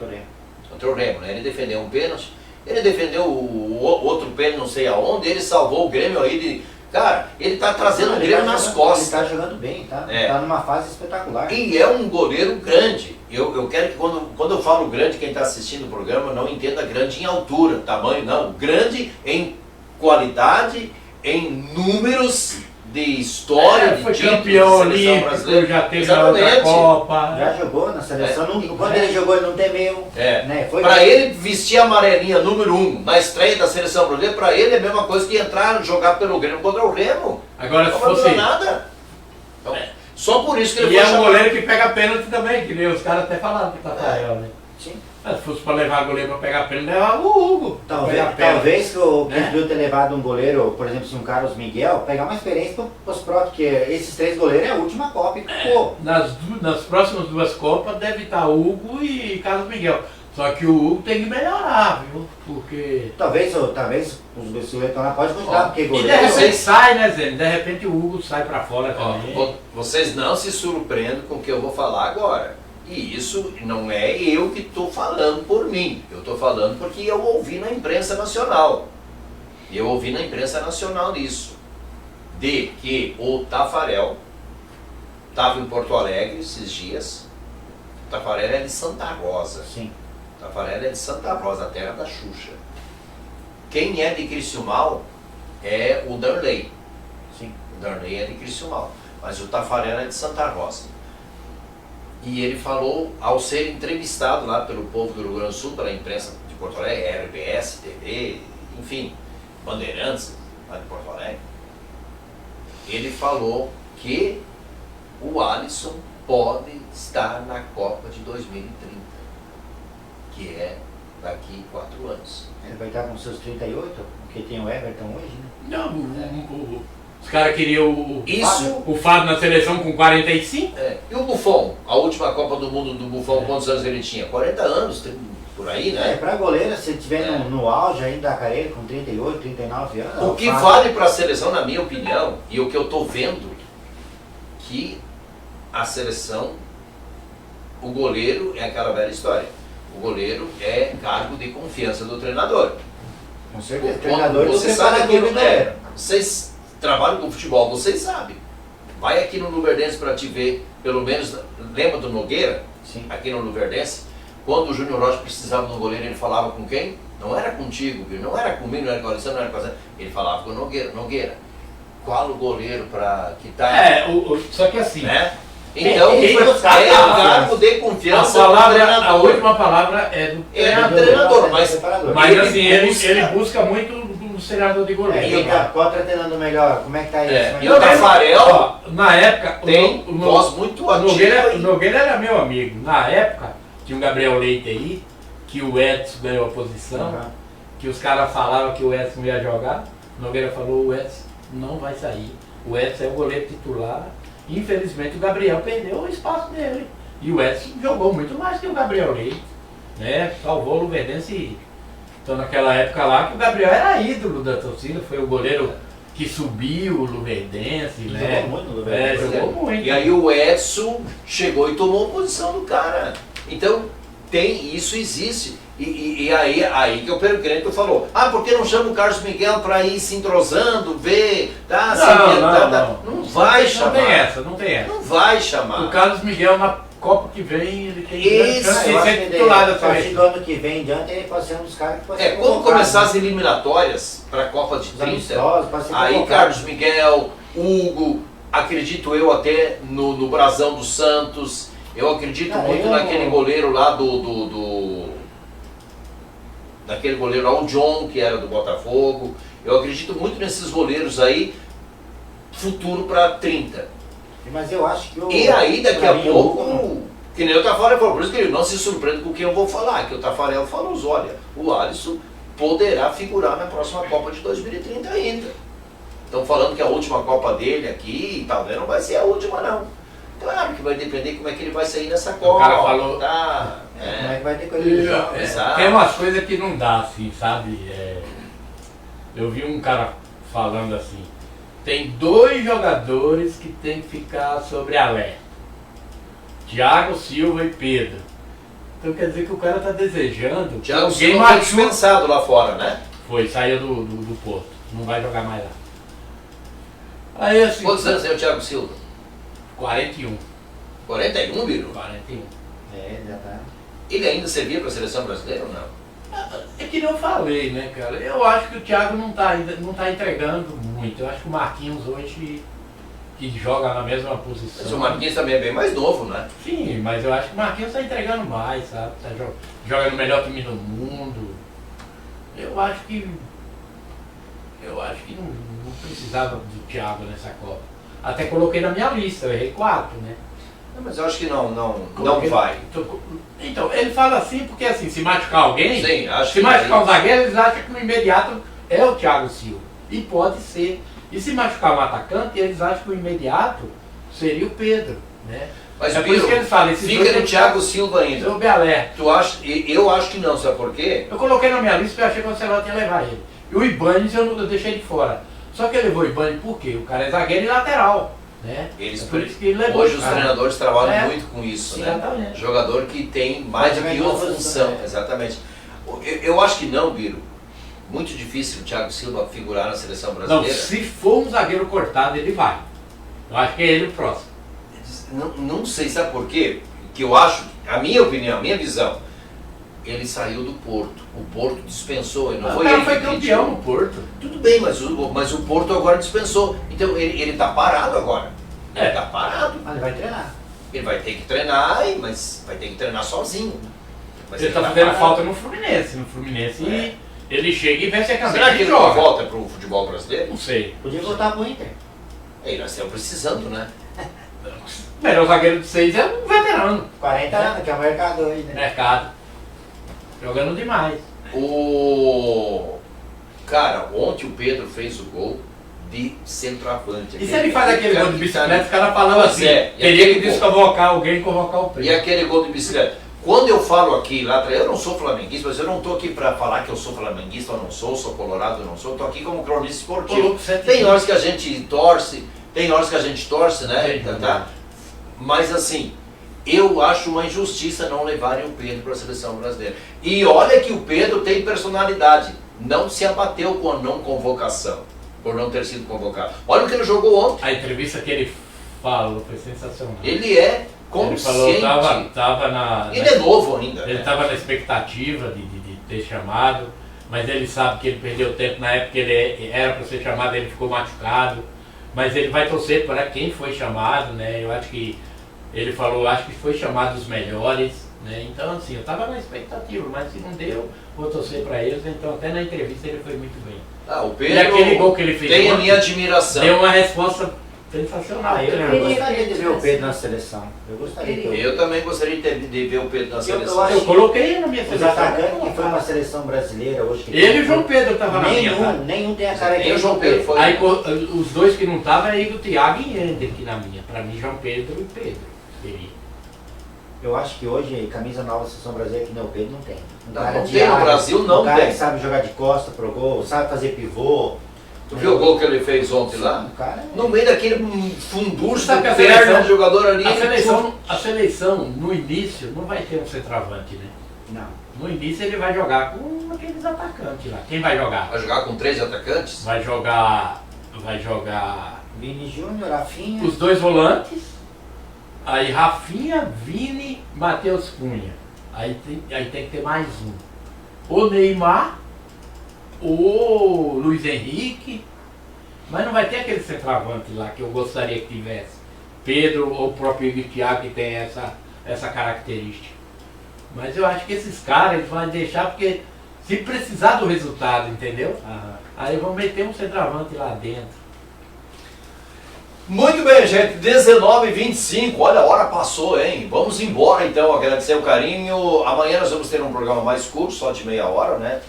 Contra o Remo, né? Ele defendeu um pênalti, ele defendeu o outro pênalti não sei aonde, ele salvou o Grêmio aí de... Cara, ele tá trazendo o Grêmio nas costas. Ele tá jogando bem, tá? É. Tá numa fase espetacular. E é um goleiro grande. Eu quero que quando eu falo grande, quem está assistindo o programa não entenda grande em altura, tamanho, não. Grande em qualidade, em números de história, de foi títulos, campeão de seleção olímpico, brasileira. já teve a outra Exatamente. Copa. Já jogou na seleção, quando É. ele jogou ele não temeu. Né? Foi Para ele vestir a amarelinha número 1 na estreia da seleção brasileira, para ele é a mesma coisa que entrar jogar pelo Grêmio contra o Remo. Agora, se Não fosse... abandonou nada. Então, só por isso que ele E foi é um chamado. goleiro que pega pênalti também, que nem os caras até falaram do Tafarel, né? Sim. Mas se fosse para levar goleiro para pegar pênalti, levava o Hugo. Talvez que o Né? Pedro ter levado um goleiro, por exemplo, se um Carlos Miguel, pegar uma experiência para os próprios, porque esses 3 goleiros é a última Copa. Pô, Nas próximas 2 Copas deve estar Hugo e Carlos Miguel. Só que o Hugo tem que melhorar, viu? Porque... talvez os goleiros lá pode continuar, porque E de goleiro... repente sai, né, Zé? De repente o Hugo sai pra fora Ó, também. vocês não se surpreendam com o que eu vou falar agora. E isso não é eu que estou falando por mim. Eu estou falando porque eu ouvi na imprensa nacional. Eu ouvi na imprensa nacional isso. De que o Tafarel estava em Porto Alegre esses dias. O Tafarel é de Santa Rosa. Sim. O Tafarel é de Santa Rosa, a terra da Xuxa. Quem é de Criciúmal é o Darley. Sim. O Darley é de Criciúmal, mas o Tafarel é de Santa Rosa. E ele falou, ao ser entrevistado lá pelo povo do Rio Grande do Sul, pela imprensa de Porto Alegre, RBS, TV, enfim, Bandeirantes, lá de Porto Alegre, ele falou que o Alisson pode estar na Copa de 2030, que é daqui 4 anos. Ele vai estar com seus 38, porque tem o Everton hoje, né? Não, os caras queriam Isso. o Fábio na seleção com 45. E o Buffon, a última Copa do Mundo do Buffon, quantos anos ele tinha? 40 anos, por aí, né? Para goleiro, se tiver no auge ainda da carreira, com 38, 39 anos... O que vale para a seleção, na minha opinião, e o que eu estou vendo, que a seleção, o goleiro é aquela velha história. O goleiro é cargo de confiança do treinador. Com certeza, Quando treinador você do sabe preparador do aquilo, goleiro. vocês trabalham com futebol, vocês sabem. Vai aqui no Luverdense para te ver, pelo menos, lembra do Nogueira? Sim. Aqui no Luverdense, quando o Júnior Rocha precisava de um goleiro, ele falava com quem? Não era contigo, viu? Não era comigo, não era com o Alessandro, não era com a... Ele falava com o Nogueira. Nogueira, qual o goleiro para que tá... Só que assim, Né? Então, Quem é os o caras cargo de a confiança do a treinador. última palavra é do É treinador. do treinador, mas preparador. Mas Ele assim, busca- ele busca muito do treinador de goleiro. Quem tá, qual tá treinando melhor? Como é que tá isso? É, Como é e que o tá? Tafarel Ó, na época, tem voz muito ativa. O Nogueira era meu amigo. Na época, tinha o Gabriel Leite aí, que o Edson ganhou a posição, Aham. que os caras falavam que o Edson ia jogar. O Nogueira falou, o Edson não vai sair. O Edson é o goleiro titular. Infelizmente o Gabriel perdeu o espaço dele. E o Edson jogou muito mais que o Gabriel Leite. Né? Salvou o Luverdense. Então naquela época lá que o Gabriel era ídolo da torcida, foi o goleiro que subiu o Luverdense, né? Jogou muito no Luverdense. Jogou muito. E aí o Edson chegou e tomou a posição do cara. Então, isso existe. E aí que o Pedro Crento falou, por que não chama o Carlos Miguel para ir se entrosando, ver, tá? Não vai chamar. Não tem essa. Não vai chamar. O Carlos Miguel na Copa que vem, ele tem Isso, chance Eu de acho ser que titular da a partir do seleção. ano que vem em diante ele pode ser um dos caras que pode ser Quando convocado, começar né? as eliminatórias para a Copa de Os 30, amistosos, pode ser aí convocado. Carlos Miguel, Hugo, acredito eu até no Brasão do Santos, eu acredito muito naquele goleiro lá daquele goleiro lá, o John, que era do Botafogo, eu acredito muito nesses goleiros aí, futuro para 30. Mas eu acho que o... E aí daqui pra a mim, pouco, o Hugo que nem o Tafarel falou, por isso que ele não se surpreende com o que eu vou falar, que o Tafarel falou, olha, o Alisson poderá figurar na próxima Copa de 2030 ainda. Estão falando que a última Copa dele aqui, talvez não vai ser a última não. Claro que vai depender como é que ele vai sair nessa Copa. cara falou- Tá, Como é que vai ter coisa de jogo? Exato. Tem umas coisas que não dá, assim, sabe? Eu vi um cara falando assim, tem 2 jogadores que tem que ficar sobre alerta. Thiago Silva e Pedro. Então quer dizer que o cara tá desejando. Thiago alguém Silva foi machuca. dispensado lá fora, né? Foi, saiu do Porto. Não vai jogar mais lá. Aí assim. Quantos anos tem o Thiago Silva? 41. 41, Biro? 41. Já tá. Ele ainda servia para a seleção brasileira ou não? É que nem eu falei, né, cara? Eu acho que o Thiago não tá entregando muito. Eu acho que o Marquinhos hoje, que joga na mesma posição. Mas o Marquinhos também é bem mais novo, né? Sim, mas eu acho que o Marquinhos tá entregando mais, sabe? Joga no melhor time do mundo. Eu acho que não precisava do Thiago nessa Copa. Até coloquei na minha lista, eu errei 4, né? Não, mas eu acho que não Coloquei- vai. Então, ele fala assim porque assim, se machucar alguém, Sim, acho se que machucar um zagueiro, eles acham que o imediato é o Thiago Silva. E pode ser. E se machucar um atacante, eles acham que o imediato seria o Pedro, né? Mas é por isso Biro, que eles falam, esses fica dois no têm que Thiago Silva ainda. Sob alerta. Tu acha? Eu acho que não, sabe por quê? Eu coloquei na minha lista porque eu achei que o Ancelotti ia levar ele. E o Ibanez eu deixei de fora. Só que ele levou o Ibanez por quê? O cara é zagueiro e lateral, né? Eles, É por isso que ele levou hoje o os cara. treinadores trabalham É. muito com isso, né? Exatamente. Jogador que tem mais do que uma função, exatamente. Eu acho que não, Biro. Muito difícil o Thiago Silva figurar na seleção Não, brasileira. se for um zagueiro cortado, ele vai. Eu acho que é ele o próximo. Não sei, sabe por quê? Que eu acho, a minha opinião, a minha visão, ele saiu do Porto. O Porto dispensou, ele não O foi cara ele foi que campeão pediu. no Porto. Tudo bem, mas o Porto agora dispensou. Então ele tá parado agora. Ele É. tá parado. Mas ele vai treinar. Ele vai ter que treinar, mas vai ter que treinar sozinho. Mas Ele tá tá fazendo parado. falta no Fluminense. No Fluminense ele chega e vem ser campeão. Será que ele não joga? volta pro futebol brasileiro? Não sei. Podia voltar pro Inter. Ei, nós estamos precisando, né? O melhor zagueiro de 6 é um veterano. 40 anos, que é o mercado hoje, né? Mercado. Jogando demais. Cara, ontem o Pedro fez o gol de centroavante. E se ele faz aquele gol de bicicleta, os caras falando Pois assim, é, e teria que aquele gol? desconvocar alguém e convocar o E Pedro. aquele gol de bicicleta. Quando eu falo aqui, lá atrás, eu não sou flamenguista, mas eu não estou aqui para falar que eu sou flamenguista ou não sou colorado ou não sou, estou aqui como cronista esportivo. Colocou 100%. Tem horas que a gente torce, né? Entendi. Tá? Mas assim, eu acho uma injustiça não levarem o Pedro para a seleção brasileira. E olha que o Pedro tem personalidade, não se abateu com a não convocação, por não ter sido convocado. Olha o que ele jogou ontem. A entrevista que ele falou foi sensacional. Ele é Ele consciente. falou, tava na... Ele é novo ainda. Ele né? estava na expectativa de ter chamado, mas ele sabe que ele perdeu tempo na época que ele era para ser chamado, ele ficou machucado. Mas ele vai torcer para quem foi chamado, né? Eu acho que ele falou, acho que foi chamado os melhores, né? Então assim, eu estava na expectativa, mas se não deu, vou torcer para eles. Então até na entrevista ele foi muito bem. Ah, o E aquele Pedro gol que ele fez tem a ontem, minha admiração. deu uma resposta sensacional. Eu gostaria de ver o Pedro na seleção. Eu gostaria de ver o Pedro. Eu também gostaria de ver o Pedro na Eu seleção. acho Eu coloquei ele na minha Os seleção. atacantes que foram na seleção brasileira hoje. Que Ele e o João Pedro estavam na minha. Tá? nenhum tem a cara Nem o João Pedro foi. Aí os dois que não estavam é o Thiago e Ender na minha. Pra mim, João Pedro e Pedro. Seria. Eu acho que hoje, camisa nova da seleção brasileira que não o Pedro não tem. Não tem, no Brasil não um cara tem. que sabe jogar de costa pro gol, sabe fazer pivô. Tu viu o gol que ele fez ontem lá? O cara No meio daquele fundurso Sabe da que a perna seleção- do jogador ali. A seleção, no início, não vai ter um centroavante, né? Não. No início ele vai jogar com aqueles atacantes lá. Quem vai jogar? Vai jogar com 3 atacantes? Vai jogar Vini Júnior, Rafinha. os dois volantes. Aí Rafinha, Vini, Matheus Cunha. Aí tem que ter mais um. O Neymar, o Luiz Henrique, mas não vai ter aquele centroavante lá que eu gostaria que tivesse. Pedro ou o próprio Igor Thiago que tem essa característica. Mas eu acho que esses caras eles vão deixar porque se precisar do resultado, entendeu? Aí vão meter um centroavante lá dentro. Muito bem, gente. 19h25. Olha, a hora passou, hein? Vamos embora então. Agradecer o carinho. Amanhã nós vamos ter um programa mais curto, só de meia hora, né?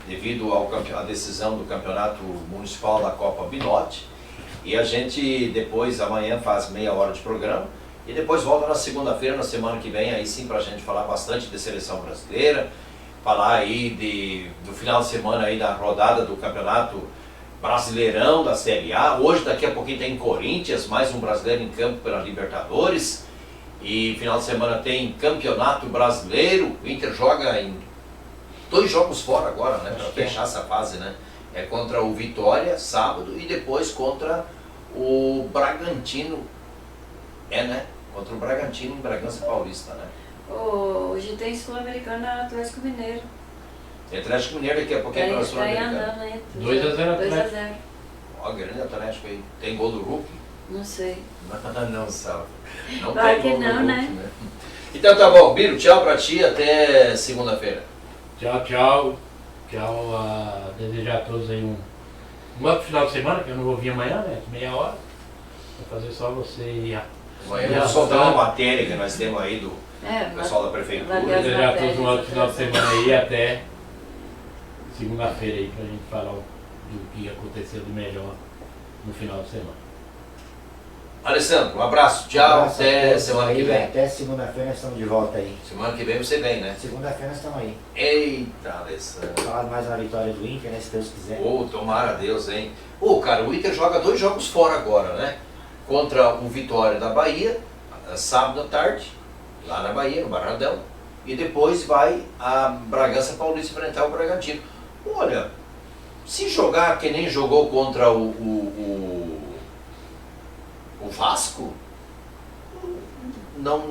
Devido à decisão do campeonato municipal da Copa Binote. E a gente depois, amanhã, faz meia hora de programa. E depois volta na segunda-feira, na semana que vem, aí sim, pra gente falar bastante de seleção brasileira. Falar aí do final de semana aí da rodada do campeonato Brasileirão da Série A. Hoje, daqui a pouquinho, tem Corinthians, mais um brasileiro em campo pela Libertadores. E final de semana tem Campeonato Brasileiro. O Inter joga em 2 jogos fora agora, né? Para fechar essa fase, né? É contra o Vitória, sábado, e depois contra o Bragantino, né? Contra o Bragantino em Bragança Paulista, né? Hoje tem Sul-Americana Atlético Mineiro. Tem Atlético Mineiro daqui a pouquinho para a Tá Sul-Americana. andando aí. 2-0 2-0. Ó, grande Atlético aí. Tem gol do Hulk? Não sei. Não, salve. Não Claro tem que gol do não, Hulk, né? Então tá bom, Biro, tchau pra ti, até segunda-feira. Tchau, tchau. Tchau. Desejar a todos aí um outro final de semana, que eu não vou vir amanhã, né? Meia hora. Vou fazer só você e a... Amanhã eu vou soltar uma matéria que nós temos aí do pessoal da prefeitura. Desejar a todos um outro final de semana aí até segunda-feira aí pra gente falar do que aconteceu de melhor no final de semana. Alessandro, um abraço, tchau, Abraço a até todos semana aí, que vem. Até segunda-feira nós estamos de volta aí. Semana que vem você vem, né? Segunda-feira nós estamos aí. Eita, Alessandro. Falar mais uma vitória do Inter, né? Se Deus quiser. Tomara a Deus, hein? Cara, o Inter joga 2 jogos fora agora, né? Contra o Vitória da Bahia, sábado à tarde, lá na Bahia, no Barradão. E depois vai a Bragança Paulista enfrentar o Bragantino. Olha, se jogar que nem jogou contra o Vasco, não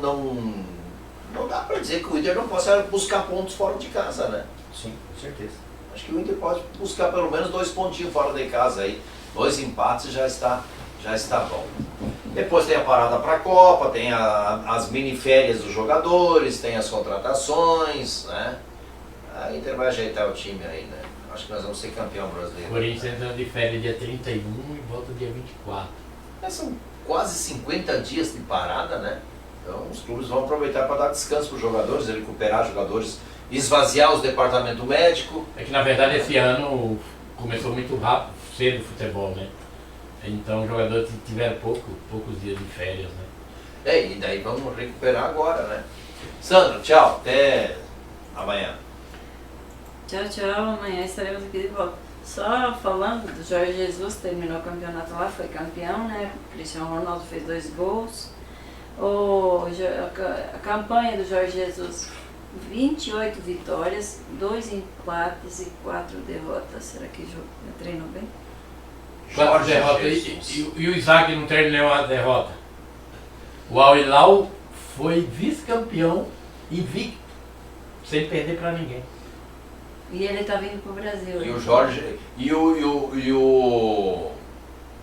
dá para dizer que o Inter não possa buscar pontos fora de casa, né? Sim, com certeza. Acho que o Inter pode buscar pelo menos 2 pontinhos fora de casa aí. 2 empates já está bom. Depois tem a parada para a Copa, tem as mini férias dos jogadores, tem as contratações, né? A Inter vai ajeitar o time aí, né? Acho que nós vamos ser campeão brasileiro. Corinthians entra de férias dia 31 e volta dia 24. São quase 50 dias de parada, né? Então os clubes vão aproveitar para dar descanso para os jogadores, recuperar jogadores, esvaziar os departamentos médicos. É que na verdade esse ano começou muito rápido, cedo o futebol, né? Então os jogadores tiveram poucos dias de férias, né? E daí vamos recuperar agora, né? Sandra, tchau, até amanhã. Tchau, tchau. Amanhã estaremos aqui de volta. Só falando do Jorge Jesus, terminou o campeonato lá, foi campeão, né? O Cristiano Ronaldo fez 2 gols. A campanha do Jorge Jesus, 28 vitórias, 2 empates e 4 derrotas. Será que treinou bem? 4 derrotas. E o Isaac não treinou a derrota. O Al Hilal foi vice-campeão invicto, sem perder para ninguém. E ele tá vindo pro Brasil. E o Jorge e o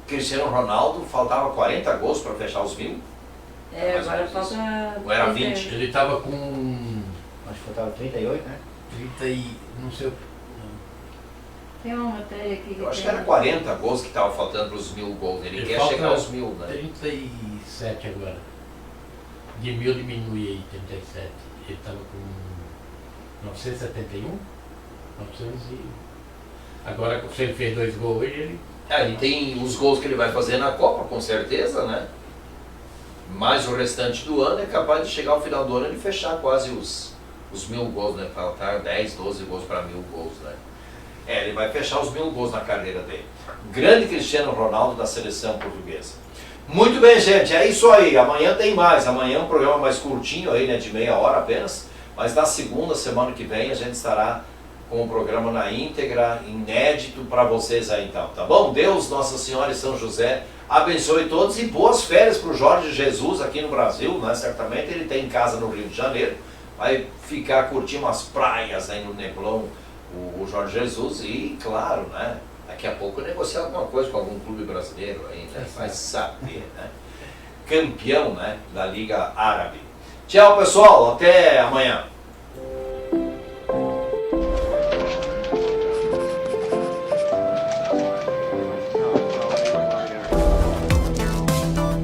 Cristiano Ronaldo, faltava 40 gols para fechar os 1000. Agora falta... Ou era 20? Ele tava com... Acho que faltava 38, né? 30 e... não sei... Tem uma matéria aqui que Eu acho que era 40 gols que estavam faltando para os 1000 gols. Ele quer falta chegar aos 1000, né? 37 agora. De 1000 diminui aí, 37. Ele tava com 971? 900 e... Agora, se ele fez 2 gols hoje, ele... E tem os gols que ele vai fazer na Copa, com certeza, né? Mas o restante do ano é capaz de chegar ao final do ano e fechar quase os 1000 gols, né? Faltar 10, 12 gols para 1000 gols, né? Ele vai fechar os 1000 gols na carreira dele. Grande Cristiano Ronaldo da seleção portuguesa. Muito bem, gente, é isso aí. Amanhã tem mais. Amanhã é um programa mais curtinho aí, né? De meia hora apenas. Mas na segunda semana que vem a gente estará com o programa na íntegra, inédito para vocês aí então, tá bom? Deus, Nossa Senhora e São José abençoe todos e boas férias para o Jorge Jesus aqui no Brasil, né? Certamente ele tem casa no Rio de Janeiro, vai ficar curtindo as praias aí no Neblon, o Jorge Jesus e, claro, né? Daqui a pouco negociar alguma coisa com algum clube brasileiro aí, né? Vai saber, né? Campeão, né? Da Liga Árabe. Tchau, pessoal, até amanhã.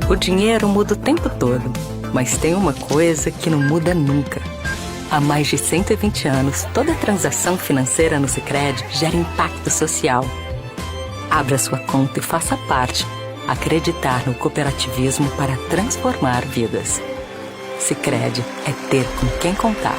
O dinheiro muda o tempo todo, mas tem uma coisa que não muda nunca. Há mais de 120 anos, toda transação financeira no Sicredi gera impacto social. Abra sua conta e faça parte. Acreditar no cooperativismo para transformar vidas. Sicredi é ter com quem contar.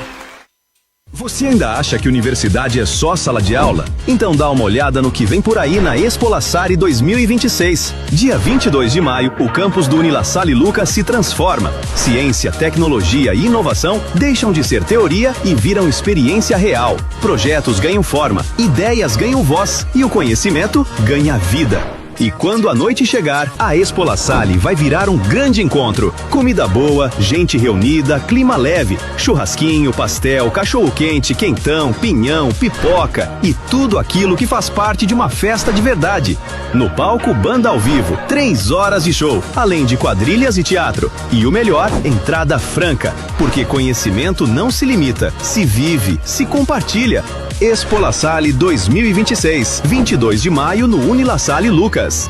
Você ainda acha que universidade é só sala de aula? Então dá uma olhada no que vem por aí na Expo La Salle 2026. Dia 22 de maio, o campus do UniLaSalle Lucas se transforma. Ciência, tecnologia e inovação deixam de ser teoria e viram experiência real. Projetos ganham forma, ideias ganham voz e o conhecimento ganha vida. E quando a noite chegar, a Expo La Salle vai virar um grande encontro. Comida boa, gente reunida, clima leve, churrasquinho, pastel, cachorro-quente, quentão, pinhão, pipoca e tudo aquilo que faz parte de uma festa de verdade. No palco, banda ao vivo, 3 horas de show, além de quadrilhas e teatro. E o melhor, entrada franca, porque conhecimento não se limita, se vive, se compartilha. Expo La Salle 2026, 22 de maio no Unila Salle Lucas.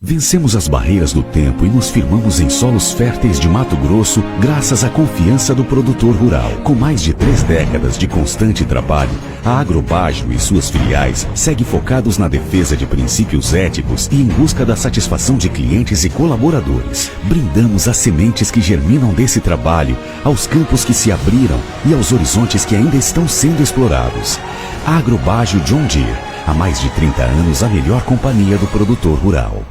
Vencemos as barreiras do tempo e nos firmamos em solos férteis de Mato Grosso graças à confiança do produtor rural. Com mais de 3 décadas de constante trabalho, a Agrobagio e suas filiais seguem focados na defesa de princípios éticos e em busca da satisfação de clientes e colaboradores. Brindamos as sementes que germinam desse trabalho, aos campos que se abriram e aos horizontes que ainda estão sendo explorados. A Agrobagio John Deere, há mais de 30 anos a melhor companhia do produtor rural.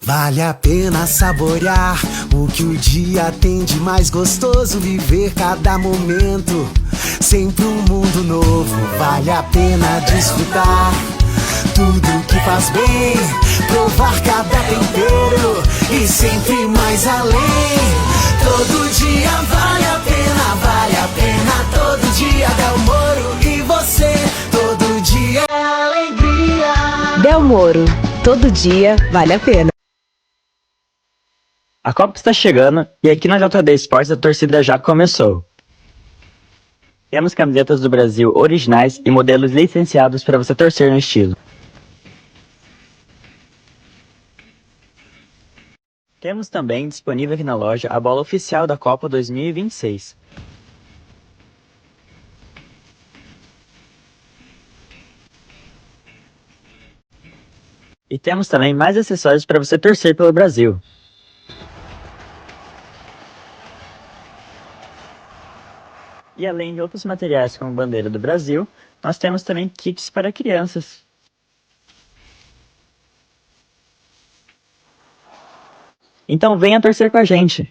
Vale a pena saborear o que o dia tem de mais gostoso, viver cada momento, sempre um mundo novo. Vale a pena desfrutar tudo que faz bem, provar cada tempero e sempre mais além. Todo dia vale a pena, todo dia Del Moro e você, todo dia é alegria. Del Moro, todo dia vale a pena. A Copa está chegando e aqui na JD Esportes a torcida já começou. Temos camisetas do Brasil originais e modelos licenciados para você torcer no estilo. Temos também disponível aqui na loja a bola oficial da Copa 2026. E temos também mais acessórios para você torcer pelo Brasil. E além de outros materiais como bandeira do Brasil, nós temos também kits para crianças. Então venha torcer com a gente!